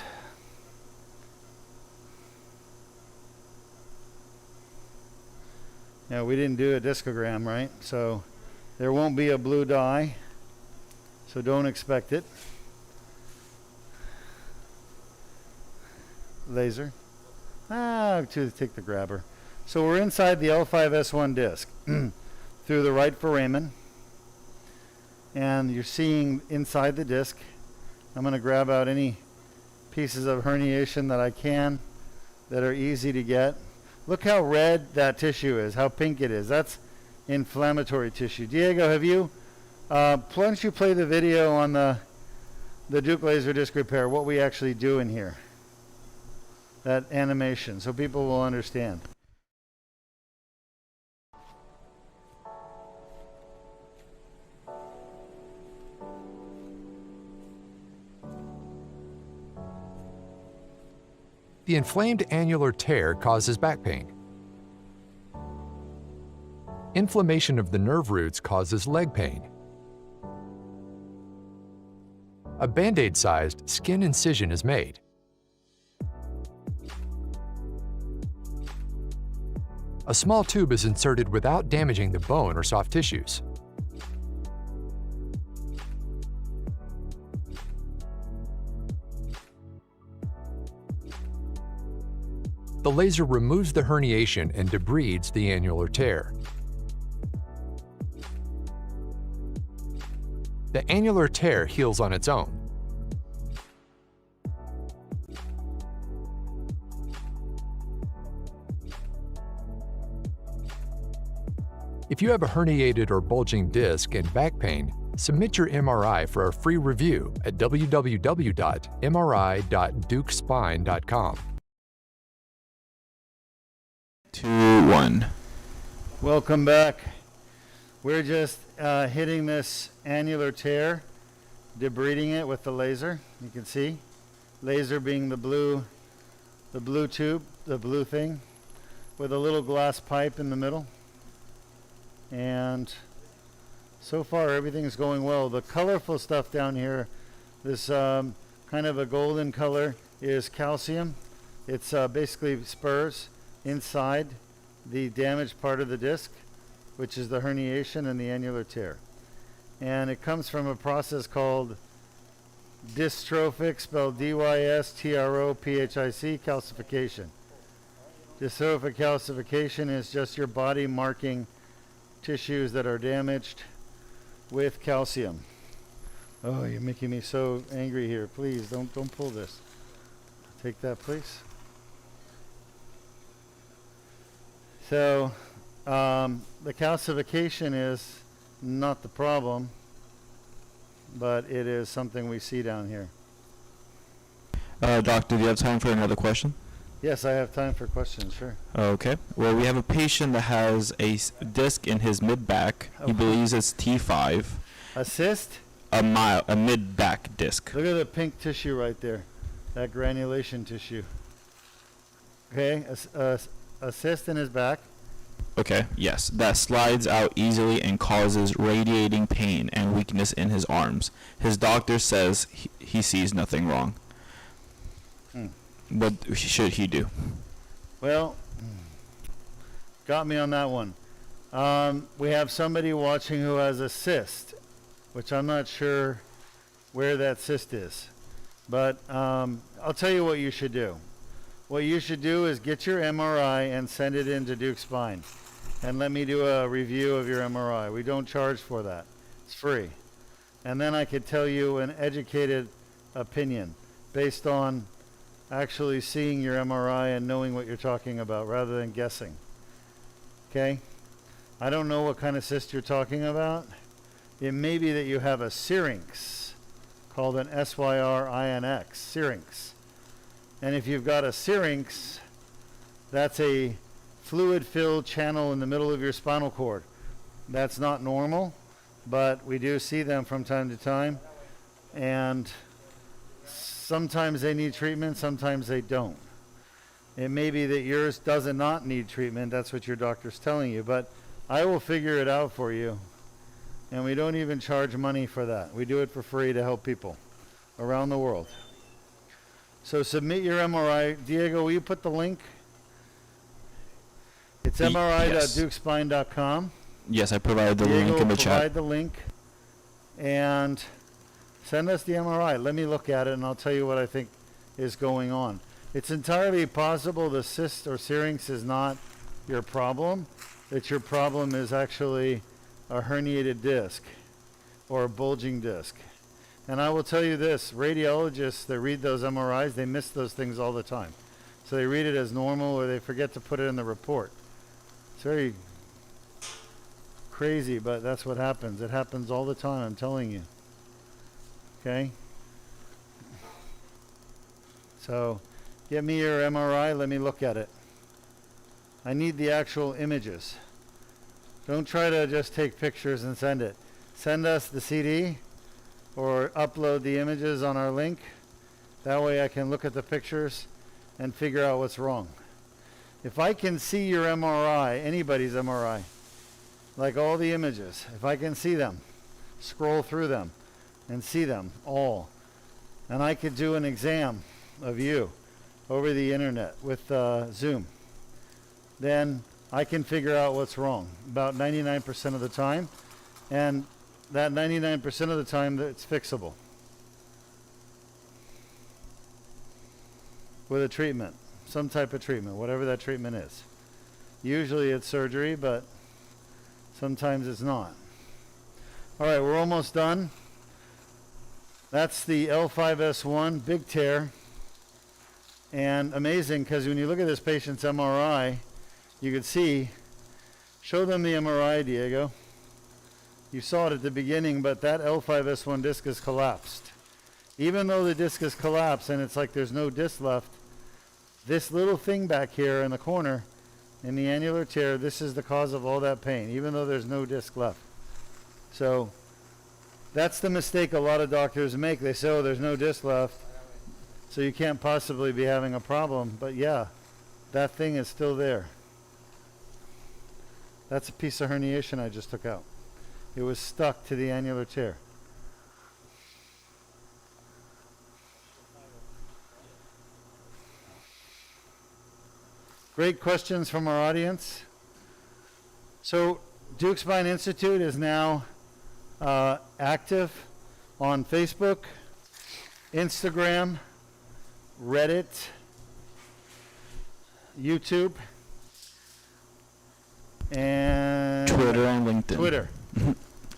Yeah, we didn't do a discogram, right? So there won't be a blue dye. So don't expect it. Laser. To take the grabber. So we're inside the L5-S1 disc through the right foramen. And you're seeing inside the disc. I'm going to grab out any pieces of herniation that I can that are easy to get. Look how red that tissue is, how pink it is. That's inflammatory tissue. Diego, have you, why don't you play the video on the Deuk laser disc repair, what we actually do in here. That animation, so people will understand. The inflamed annular tear causes back pain. Inflammation of the nerve roots causes leg pain. A Band-Aid-sized skin incision is made. A small tube is inserted without damaging the bone or soft tissues. The laser removes the herniation and debrides the annular tear. The annular tear heals on its own. If you have a herniated or bulging disc and back pain, submit your MRI for a free review at www.mri.deukspine.com. 2, 1. Welcome back. We're just hitting this annular tear, debriding it with the laser. You can see, laser being the blue tube, the blue thing, with a little glass pipe in the middle. And so far everything's going well. The colorful stuff down here, this kind of a golden color, is calcium. It's basically spurs inside the damaged part of the disc, which is the herniation and the annular tear. And it comes from a process called dystrophic, spelled D-Y-S-T-R-O-P-H-I-C, calcification. Dystrophic calcification is just your body marking tissues that are damaged with calcium. Oh, you're making me so angry here. Please, don't pull this. Take that, please. So The calcification is not the problem, but it is something we see down here. Doctor, do you have time for another question? Yes, I have time for questions, sure. Okay. Well, we have a patient that has a disc in his mid-back. He Okay. believes it's T5. Assist? A mid-back disc. Look at the pink tissue right there, that granulation tissue. Okay, assist in his back. Okay, yes. That slides out easily and causes radiating pain and weakness in his arms. His doctor says he sees nothing wrong. What should he do? Well, got me on that one. We have somebody watching who has a cyst, which I'm not sure where that cyst is. But I'll tell you what you should do. What you should do is get your MRI and send it in to Deuk Spine. And let me do a review of your MRI. We don't charge for that. It's free. And then I could tell you an educated opinion based on actually seeing your MRI and knowing what you're talking about rather than guessing. Okay? I don't know what kind of cyst you're talking about. It may be that you have a syrinx called an SYRINX, syrinx. And if you've got a syrinx, that's a fluid-filled channel in the middle of your spinal cord. That's not normal, but we do see them from time to time. And sometimes they need treatment, sometimes they don't. It may be that yours does not need treatment. That's what your doctor's telling you. But I will figure it out for you. And we don't even charge money for that. We do it for free to help people around the world. So submit your MRI. Diego, will you put the link? It's Yes. mri.deukspine.com. Yes, I provided the Diego link in will the chat. provide the link. And send us the MRI. Let me look at it and I'll tell you what I think is going on. It's entirely possible the cyst or syrinx is not your problem. That your problem is actually a herniated disc or a bulging disc. And I will tell you this, radiologists that read those MRIs, they miss those things all the time. So they read it as normal or they forget to put it in the report. It's very crazy, but that's what happens. It happens all the time, I'm telling you. Okay? So, get me your MRI, let me look at it. I need the actual images. Don't try to just take pictures and send it. Send us the CD or upload the images on our link. That way I can look at the pictures and figure out what's wrong. If I can see your MRI, anybody's MRI, like all the images, if I can see them, scroll through them and see them all, and I could do an exam of you over the internet with Zoom, then I can figure out what's wrong about 99% of the time, and that 99% of the time it's fixable with a treatment, some type of treatment, whatever that treatment is. Usually it's surgery, but sometimes it's not. All right, we're almost done. That's the L5-S1, big tear. And amazing, because when you look at this patient's MRI, you can see, show them the MRI, Diego. You saw it at the beginning, but that L5-S1 disc is collapsed. Even though the disc is collapsed and it's like there's no disc left, this little thing back here in the corner, in the annular tear, this is the cause of all that pain, even though there's no disc left. So that's the mistake a lot of doctors make. They say, oh, there's no disc left, so you can't possibly be having a problem. But yeah, that thing is still there. That's a piece of herniation I just took out. It was stuck to the annular tear. Great questions from our audience. So Deuk Spine Institute is now active on Facebook, Instagram, Reddit, YouTube, and Twitter and LinkedIn. Twitter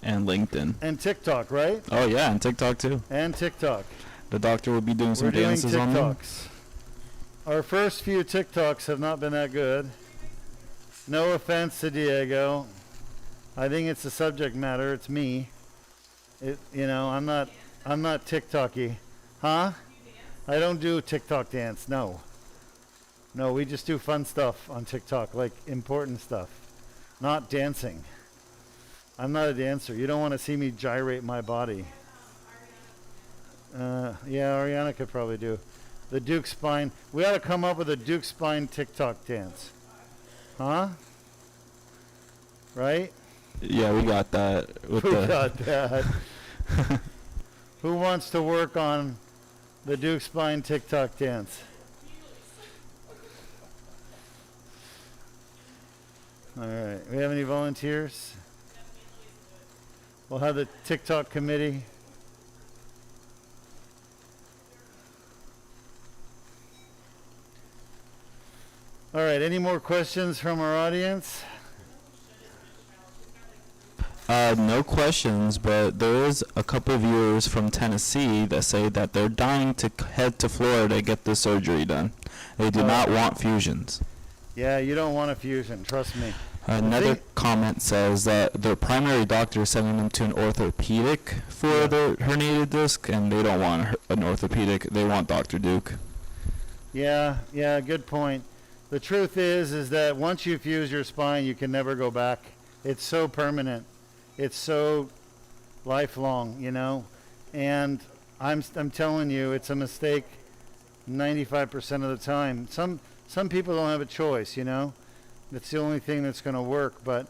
And LinkedIn. and TikTok, right? Oh yeah, and TikTok too. And TikTok. The doctor will be doing some We're doing dances on them. TikToks. Our first few TikToks have not been that good. No offense to Diego. I think it's the subject matter. It's me. I'm not TikTok-y. Huh? I don't do TikTok dance. No. No, we just do fun stuff on TikTok, like important stuff. Not dancing. I'm not a dancer. You don't want to see me gyrate my body. Yeah, Ariana could probably do. The Deuk spine. We ought to come up with a Deuk spine TikTok dance. Huh? Right? Yeah, we got that. We got that. Who wants to work on the Deuk spine TikTok dance? All right. We have any volunteers? We'll have the TikTok committee. All right. Any more questions from our audience? No questions, but there is a couple of viewers from Tennessee that say that they're dying to head to Florida to get the surgery done. They do not want fusions. Yeah, you don't want a fusion. Trust me. Another comment says that their primary doctor is sending them to an orthopedic for their herniated disc, and they don't want an orthopedic. They want Dr. Deuk. Yeah, good point. The truth is that once you fuse your spine, you can never go back. It's so permanent. It's so lifelong, and I'm telling you, it's a mistake 95% of the time. Some people don't have a choice, It's the only thing that's going to work, but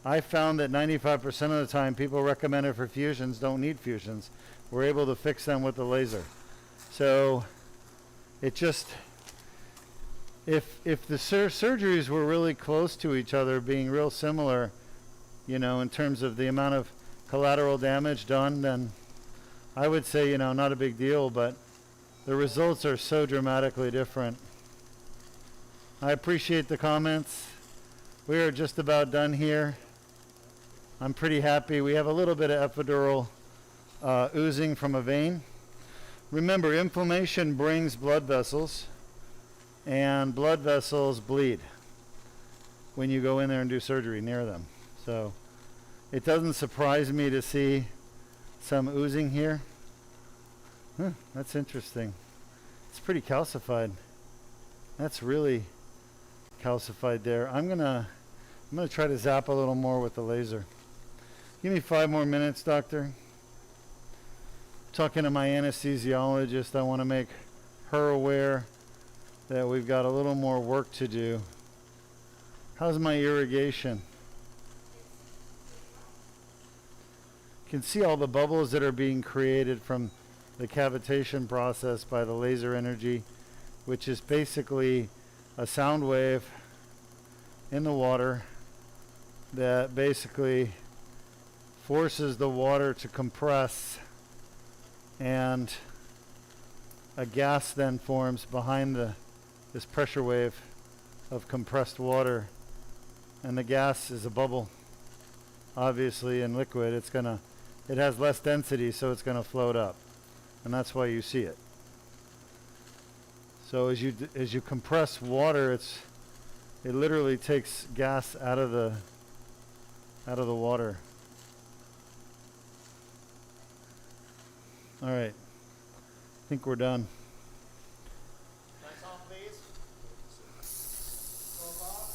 I found that 95% of the time people recommended for fusions don't need fusions. We're able to fix them with the laser. So it just, if the surgeries were really close to each other, being real similar, in terms of the amount of collateral damage done, then I would say, not a big deal, but the results are so dramatically different. I appreciate the comments. We are just about done here. I'm pretty happy. We have a little bit of epidural oozing from a vein. Remember, inflammation brings blood vessels, and blood vessels bleed when you go in there and do surgery near them. So it doesn't surprise me to see some oozing here. That's interesting. It's pretty calcified. That's really calcified there. I'm gonna try to zap a little more with the laser. Give me 5 more minutes, doctor. Talking to my anesthesiologist, I want to make her aware that we've got a little more work to do. How's my irrigation? You can see all the bubbles that are being created from the cavitation process by the laser energy, which is basically a sound wave in the water that basically forces the water to compress, and a gas then forms behind this pressure wave of compressed water, and the gas is a bubble. Obviously in liquid it has less density, so it's going to float up, and that's why you see it. So as you compress water, it literally takes gas out of the water. All right, I think we're done. Lights on, please. Close off.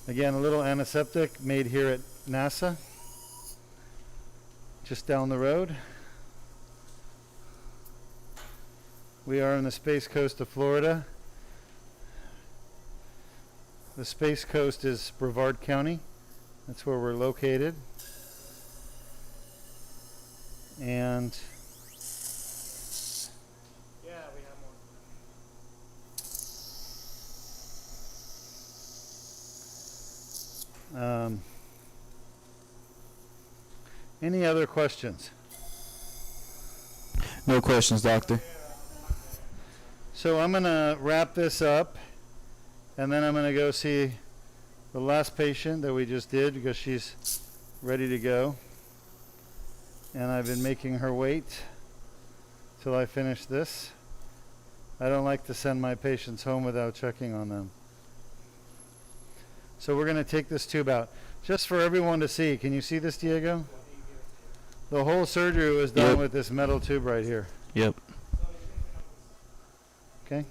Again, a little antiseptic made here at NASA, just down the road. We are on the Space Coast of Florida. The Space Coast is Brevard County. That's where we're located. And Yeah, we have more. any other questions? No questions, doctor. So I'm going to wrap this up, and then I'm going to go see the last patient that we just did, because she's ready to go. And I've been making her wait till I finish this. I don't like to send my patients home without checking on them. So we're going to take this tube out. Just for everyone to see. Can you see this, Diego? The whole surgery was done Yep. with this metal tube right here. Yep. Okay?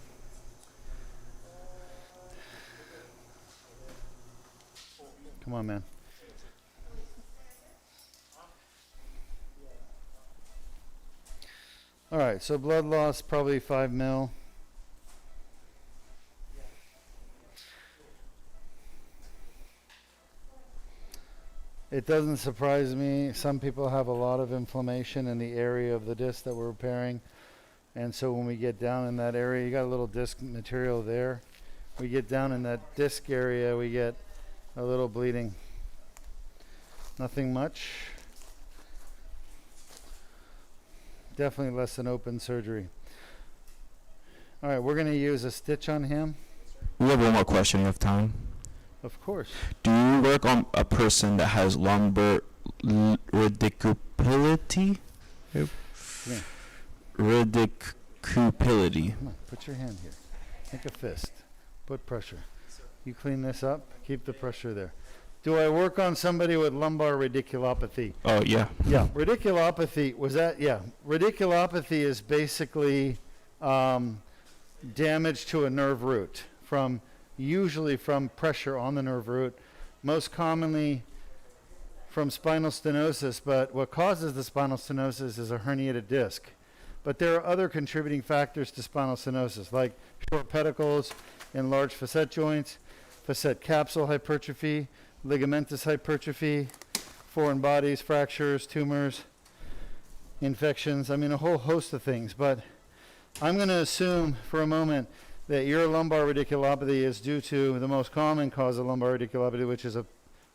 Come on, man. All right, so blood loss probably 5 mil. It doesn't surprise me. Some people have a lot of inflammation in the area of the disc that we're repairing. And so when we get down in that area, you got a little disc material there. We get down in that disc area, we get a little bleeding. Nothing much. Definitely less than open surgery. All right, we're going to use a stitch on him. We have one more question. You have time? Of course. Do you work on a person that has lumbar radiculopathy? Yeah. Radiculopathy. Come on, put your hand here. Make a fist. Put pressure. You clean this up. Keep the pressure there. Do I work on somebody with lumbar radiculopathy? Oh, yeah. Yeah, radiculopathy, was that? Yeah. Radiculopathy is basically damage to a nerve root usually from pressure on the nerve root, most commonly from spinal stenosis, but what causes the spinal stenosis is a herniated disc. But there are other contributing factors to spinal stenosis, like short pedicles, enlarged facet joints, facet capsule hypertrophy, ligamentous hypertrophy, foreign bodies, fractures, tumors, infections, I mean a whole host of things. But I'm going to assume for a moment that your lumbar radiculopathy is due to the most common cause of lumbar radiculopathy, which is a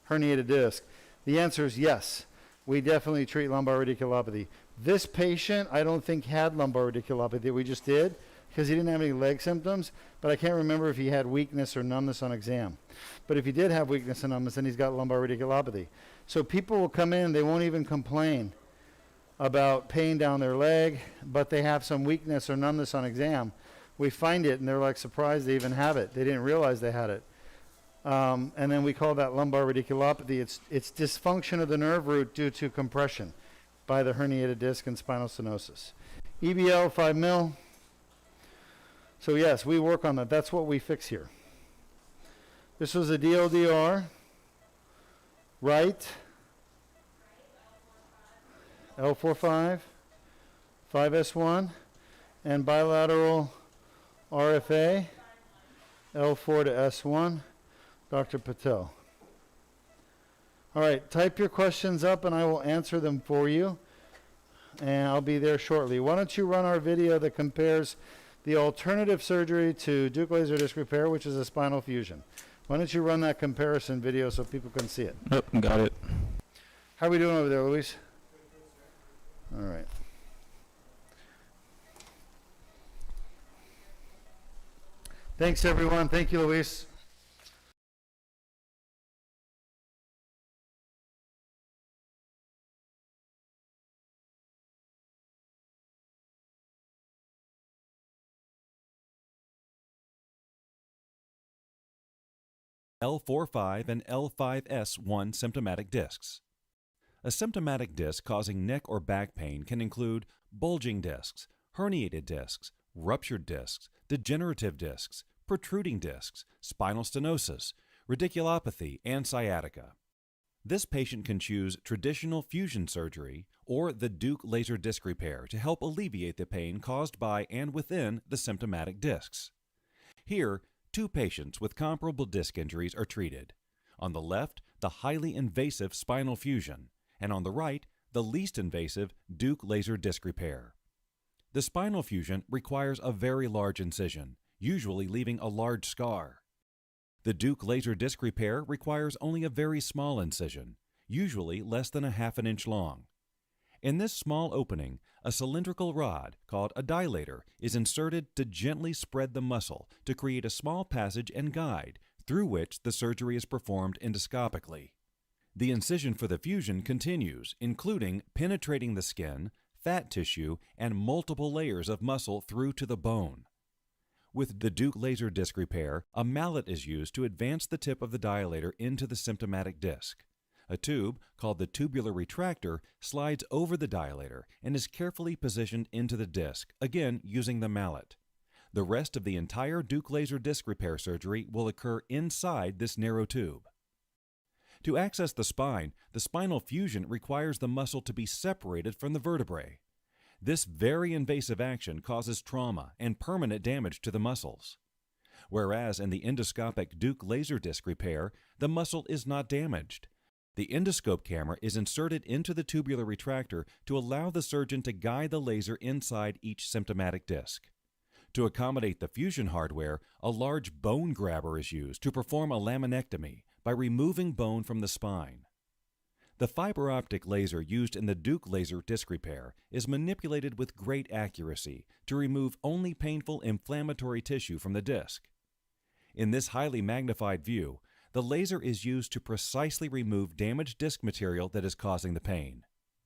herniated disc. The answer is yes. We definitely treat lumbar radiculopathy. This patient, I don't think had lumbar radiculopathy. We just did because he didn't have any leg symptoms, but I can't remember if he had weakness or numbness on exam. But if he did have weakness and numbness, then he's got lumbar radiculopathy. So people will come in, they won't even complain about pain down their leg, but they have some weakness or numbness on exam. We find it, and they're like surprised they even have it. They didn't realize they had it. And then we call that lumbar radiculopathy. It's dysfunction of the nerve root due to compression by the herniated disc and spinal stenosis. EBL 5 mil. So yes, we work on that. That's what we fix here. This was a DLDR, right, L4-5, 5-S1, and bilateral RFA, L4-S1, Dr. Patel. All right, type your questions up and I will answer them for you. And I'll be there shortly. Why don't you run our video that compares the alternative surgery to Deuk laser disc repair, which is a spinal fusion. Why don't you run that comparison video so people can see it? Yep, got it. How are we doing over there, Luis? All right. Thanks, everyone. Thank you, Luis. L4-5 and L5-S1 symptomatic discs. A symptomatic disc causing neck or back pain can include bulging discs, herniated discs, ruptured discs, degenerative discs, protruding discs, spinal stenosis, radiculopathy, and sciatica. This patient can choose traditional fusion surgery or the Deuk laser disc repair to help alleviate the pain caused by and within the symptomatic discs. Here, two patients with comparable disc injuries are treated. On the left, the highly invasive spinal fusion, and on the right, the least invasive Deuk laser disc repair. The spinal fusion requires a very large incision, usually leaving a large scar. The Deuk laser disc repair requires only a very small incision, usually less than a half an inch long. In this small opening, a cylindrical rod, called a dilator, is inserted to gently spread the muscle to create a small passage and guide through which the surgery is performed endoscopically. The incision for the fusion continues, including penetrating the skin, fat tissue, and multiple layers of muscle through to the bone. With the Deuk laser disc repair, a mallet is used to advance the tip of the dilator into the symptomatic disc. A tube, called the tubular retractor, slides over the dilator and is carefully positioned into the disc, again using the mallet. The rest of the entire Deuk laser disc repair surgery will occur inside this narrow tube. To access the spinal fusion requires the muscle to be separated from the vertebrae. This very invasive action causes trauma and permanent damage to the muscles. Whereas in the endoscopic Deuk laser disc repair, the muscle is not damaged. The endoscope camera is inserted into the tubular retractor to allow the surgeon to guide the laser inside each symptomatic disc. To accommodate the fusion hardware, a large bone grabber is used to perform a laminectomy by removing bone from the spine. The fiber optic laser used in the Deuk laser disc repair is manipulated with great accuracy to remove only painful inflammatory tissue from the disc. In this highly magnified view, the laser is used to precisely remove damaged disc material that is causing the pain.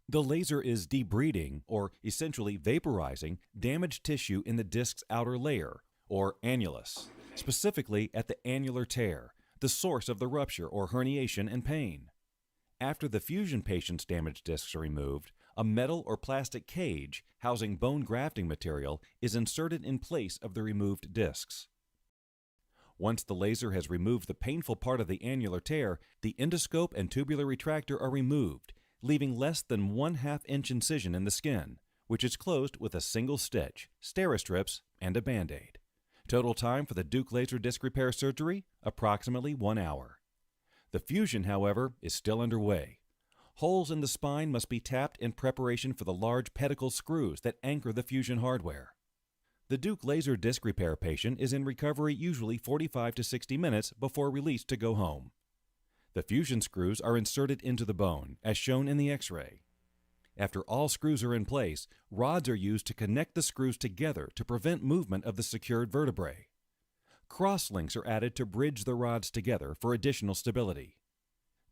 The laser is debriding, or essentially vaporizing, damaged tissue in the disc's outer layer, or annulus, specifically at the annular tear, the source of the rupture or herniation and pain. After the fusion patient's damaged discs are removed, a metal or plastic cage housing bone grafting material is inserted in place of the removed discs. Once the laser has removed the painful part of the annular tear, the endoscope and tubular retractor are removed, leaving less than 1/2 inch incision in the skin, which is closed with a single stitch, Steri-strips, and a Band-Aid. Total time for the Deuk laser disc repair surgery, approximately 1 hour. The fusion, however, is still underway. Holes in the spine must be tapped in preparation for the large pedicle screws that anchor the fusion hardware. The Deuk laser disc repair patient is in recovery usually 45 to 60 minutes before release to go home. The fusion screws are inserted into the bone, as shown in the X-ray. After all screws are in place, rods are used to connect the screws together to prevent movement of the secured vertebrae. Crosslinks are added to bridge the rods together for additional stability.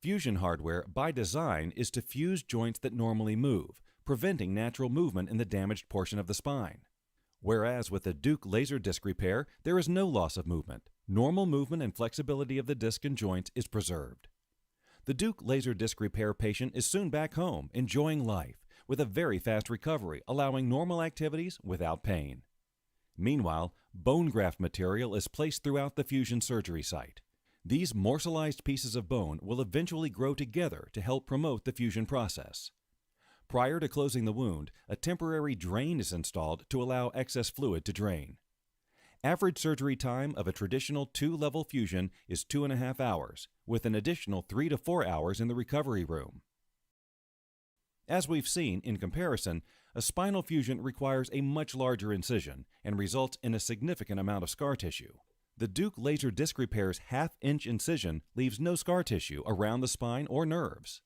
Fusion hardware, by design, is to fuse joints that normally move, preventing natural movement in the damaged portion of the spine. Whereas with the Deuk laser disc repair, there is no loss of movement. Normal movement and flexibility of the disc and joints is preserved. The Deuk laser disc repair patient is soon back home, enjoying life, with a very fast recovery, allowing normal activities without pain. Meanwhile, bone graft material is placed throughout the fusion surgery site. These morselized pieces of bone will eventually grow together to help promote the fusion process. Prior to closing the wound, a temporary drain is installed to allow excess fluid to drain. Average surgery time of a traditional 2-level fusion is 2.5 hours, with an additional 3 to 4 hours in the recovery room. As we've seen, in comparison, a spinal fusion requires a much larger incision and results in a significant amount of scar tissue. The Deuk laser disc repair's 1/2 inch incision leaves no scar tissue around the spine or nerves.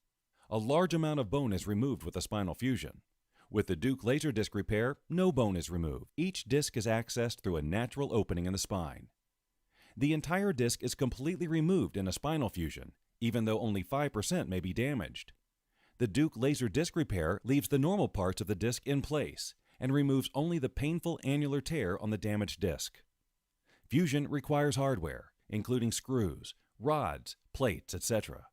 A large amount of bone is removed with a spinal fusion. With the Deuk laser disc repair, no bone is removed. Each disc is accessed through a natural opening in the spine. The entire disc is completely removed in a spinal fusion, even though only 5% may be damaged. The Deuk laser disc repair leaves the normal parts of the disc in place and removes only the painful annular tear on the damaged disc. Fusion requires hardware, including screws, rods, plates, etc.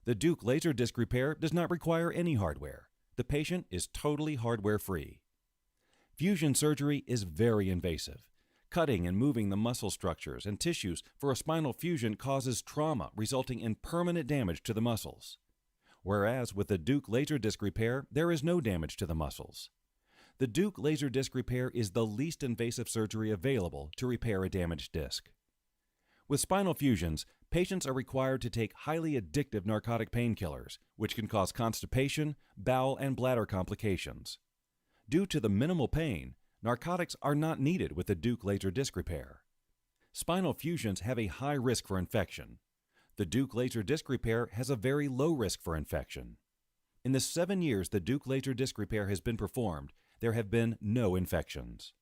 The Deuk laser disc repair does not require any hardware. The patient is totally hardware-free. Fusion surgery is very invasive. Cutting and moving the muscle structures and tissues for a spinal fusion causes trauma, resulting in permanent damage to the muscles. Whereas with the Deuk laser disc repair, there is no damage to the muscles. The Deuk laser disc repair is the least invasive surgery available to repair a damaged disc. With spinal fusions, patients are required to take highly addictive narcotic painkillers, which can cause constipation, bowel, and bladder complications. Due to the minimal pain, narcotics are not needed with the Deuk laser disc repair. Spinal fusions have a high risk for infection. The Deuk laser disc repair has a very low risk for infection. In the 7 years the Deuk laser disc repair has been performed, there have been no infections.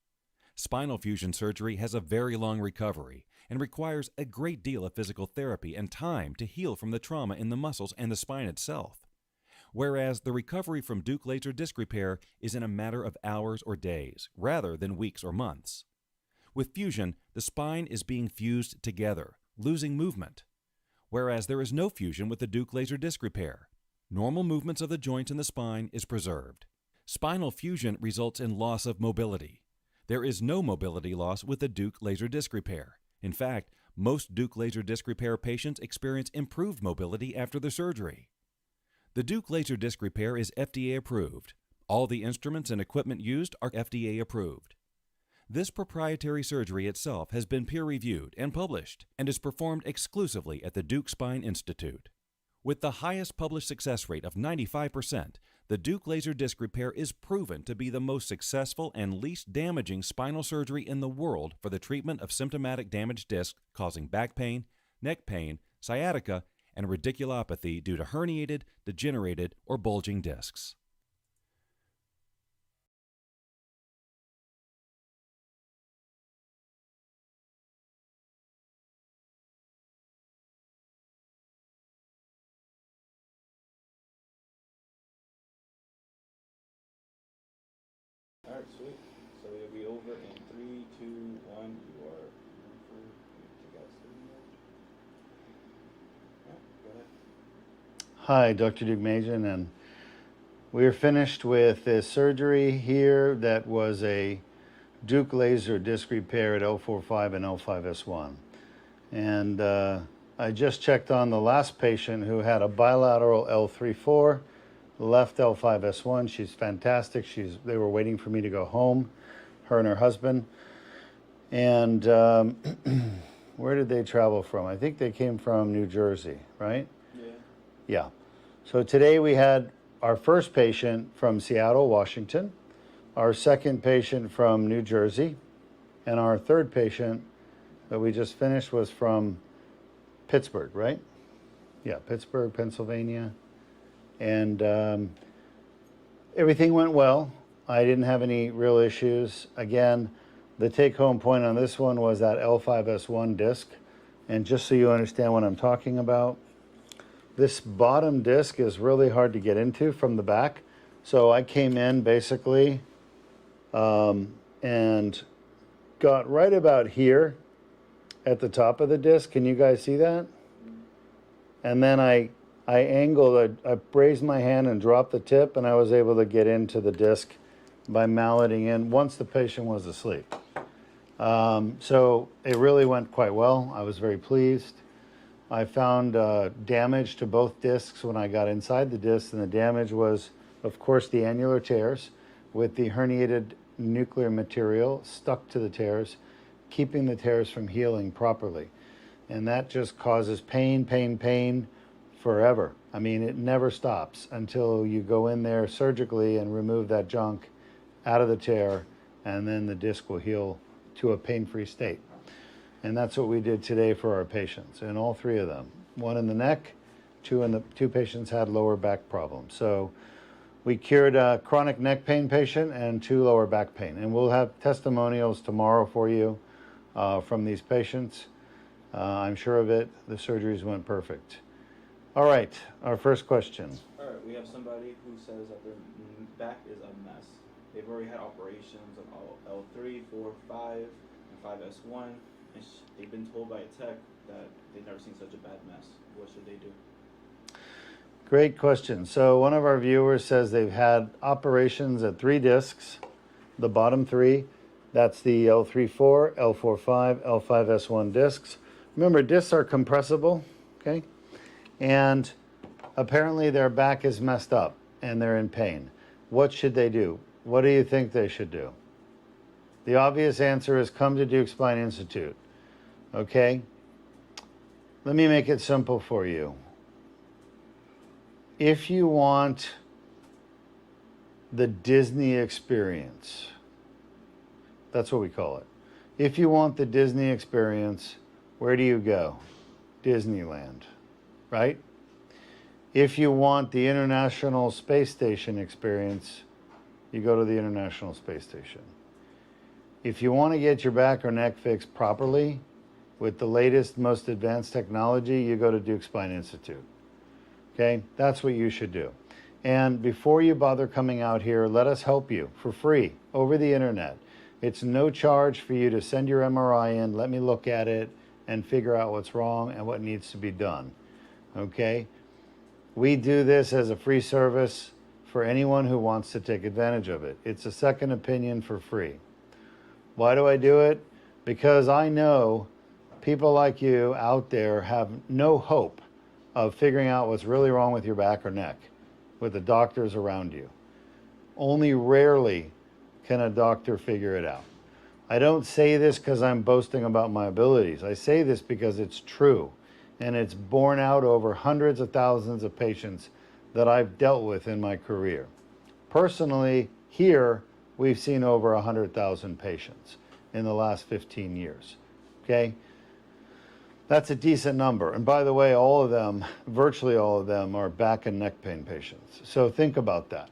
Spinal fusion surgery has a very long recovery and requires a great deal of physical therapy and time to heal from the trauma in the muscles and the spine itself. Whereas the recovery from Deuk laser disc repair is in a matter of hours or days, rather than weeks or months. With fusion, the spine is being fused together, losing movement. Whereas there is no fusion with the Deuk laser disc repair. Normal movements of the joints in the spine is preserved. Spinal fusion results in loss of mobility. There is no mobility loss with the Deuk laser disc repair. In fact, most Deuk laser disc repair patients experience improved mobility after the surgery. The Deuk laser disc repair is FDA approved. All the instruments and equipment used are FDA approved. This proprietary surgery itself has been peer-reviewed and published and is performed exclusively at the Deuk Spine Institute. With the highest published success rate of 95%, the Deuk laser disc repair is proven to be the most successful and least damaging spinal surgery in the world for the treatment of symptomatic damaged discs causing back pain, neck pain, sciatica, and radiculopathy due to herniated, degenerated, or bulging discs. Alright, sweet. So you'll be over in 3, 2, 1. You are. Yeah, go ahead. Hi, Dr. Deukmedjian, and we're finished with a surgery here that was a Deuk laser disc repair at L4-5 and L5-S1. And I just checked on the last patient who had a bilateral L3-4, left L5-S1. She's fantastic. They were waiting for me to go home, her and her husband. And where did they travel from? I think they came from New Jersey, right? Yeah. Yeah. So today we had our first patient from Seattle, Washington, our second patient from New Jersey, and our third patient that we just finished was from Pittsburgh, right? Yeah, Pittsburgh, Pennsylvania. And everything went well. I didn't have any real issues. Again, the take-home point on this one was that L5-S1 disc. And just so you understand what I'm talking about, this bottom disc is really hard to get into from the back. So I came in basically and got right about here at the top of the disc. Can you guys see that? And then I angled, I raised my hand and dropped the tip, and I was able to get into the disc by malleting in once the patient was asleep. So it really went quite well. I was very pleased. I found damage to both discs when I got inside the disc, and the damage was, of course, the annular tears with the herniated nuclear material stuck to the tears, keeping the tears from healing properly. And that just causes pain, pain, pain forever. I mean, it never stops until you go in there surgically and remove that junk out of the tear, and then the disc will heal to a pain-free state. And that's what we did today for our patients, and all three of them. One in the neck, two patients had lower back problems. So we cured a chronic neck pain patient and 2 lower back pain. And we'll have testimonials tomorrow for you from these patients. I'm sure of it. The surgeries went perfect. All right, our first question. All right, we have somebody who says that their back is a mess. They've already had operations on all L3, 4, 5, and 5S1, and they've been told by a tech that they've never seen such a bad mess. What should they do? Great question. So one of our viewers says they've had operations at 3 discs, the bottom 3. That's the L3-4, L4-5, L5-S1 discs. Remember, discs are compressible, okay? And apparently their back is messed up and they're in pain. What should they do? What do you think they should do? The obvious answer is come to Deuk Spine Institute, okay? Let me make it simple for you. If you want the Disney experience, that's what we call it. If you want the Disney experience, where do you go? Disneyland, right? If you want the International Space Station experience, you go to the International Space Station. If you want to get your back or neck fixed properly with the latest, most advanced technology, you go to Deuk Spine Institute. Okay, that's what you should do. And before you bother coming out here, let us help you for free over the internet. It's no charge for you to send your MRI in, let me look at it, and figure out what's wrong and what needs to be done. Okay? We do this as a free service for anyone who wants to take advantage of it. It's a second opinion for free. Why do I do it? Because I know people like you out there have no hope of figuring out what's really wrong with your back or neck with the doctors around you. Only rarely can a doctor figure it out. I don't say this because I'm boasting about my abilities. I say this because it's true, and it's borne out over hundreds of thousands of patients that I've dealt with in my career. Personally, here, we've seen over 100,000 patients in the last 15 years, okay? That's a decent number. And by the way, all of them, virtually all of them, are back and neck pain patients. So think about that.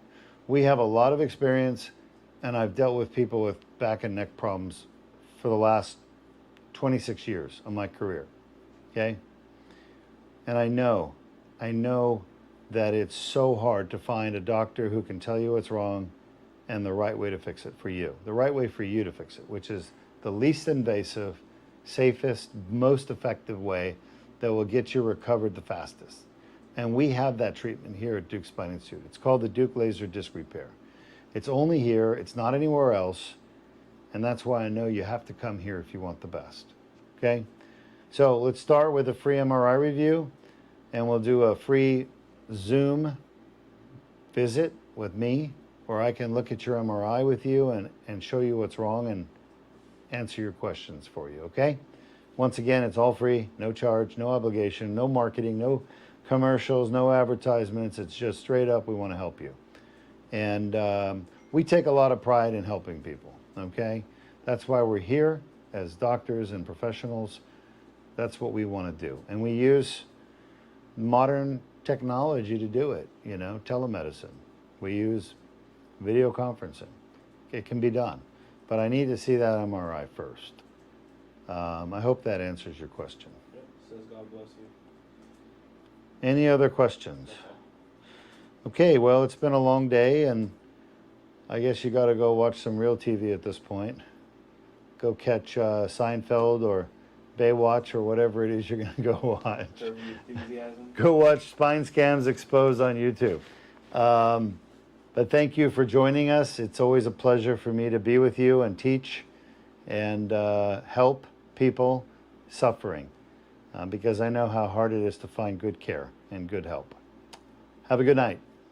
We have a lot of experience, and I've dealt with people with back and neck problems for the last 26 years of my career, okay? And I know that it's so hard to find a doctor who can tell you what's wrong and the right way to fix it for you. The right way for you to fix it, which is the least invasive, safest, most effective way that will get you recovered the fastest. And we have that treatment here at Deuk Spine Institute. It's called the Deuk Laser Disc Repair. It's only here, it's not anywhere else, and that's why I know you have to come here if you want the best, okay? So let's start with a free MRI review, and we'll do a free Zoom visit with me, where I can look at your MRI with you and show you what's wrong and answer your questions for you, okay? Once again, it's all free, no charge, no obligation, no marketing, no commercials, no advertisements. It's just straight up, we want to help you. And we take a lot of pride in helping people, okay? That's why we're here as doctors and professionals. That's what we want to do. And we use modern technology to do it, you know, telemedicine. We use video conferencing. It can be done. But I need to see that MRI first. I hope that answers your question. Yep, says God bless you. Any other questions? Okay, well, it's been a long day, and I guess you got to go watch some real TV at this point. Go catch Seinfeld or Baywatch or whatever it is you're going to go watch. Enthusiasm. Go watch Spine Scams Exposed on YouTube. But thank you for joining us. It's always a pleasure for me to be with you and teach and help people suffering because I know how hard it is to find good care and good help. Have a good night.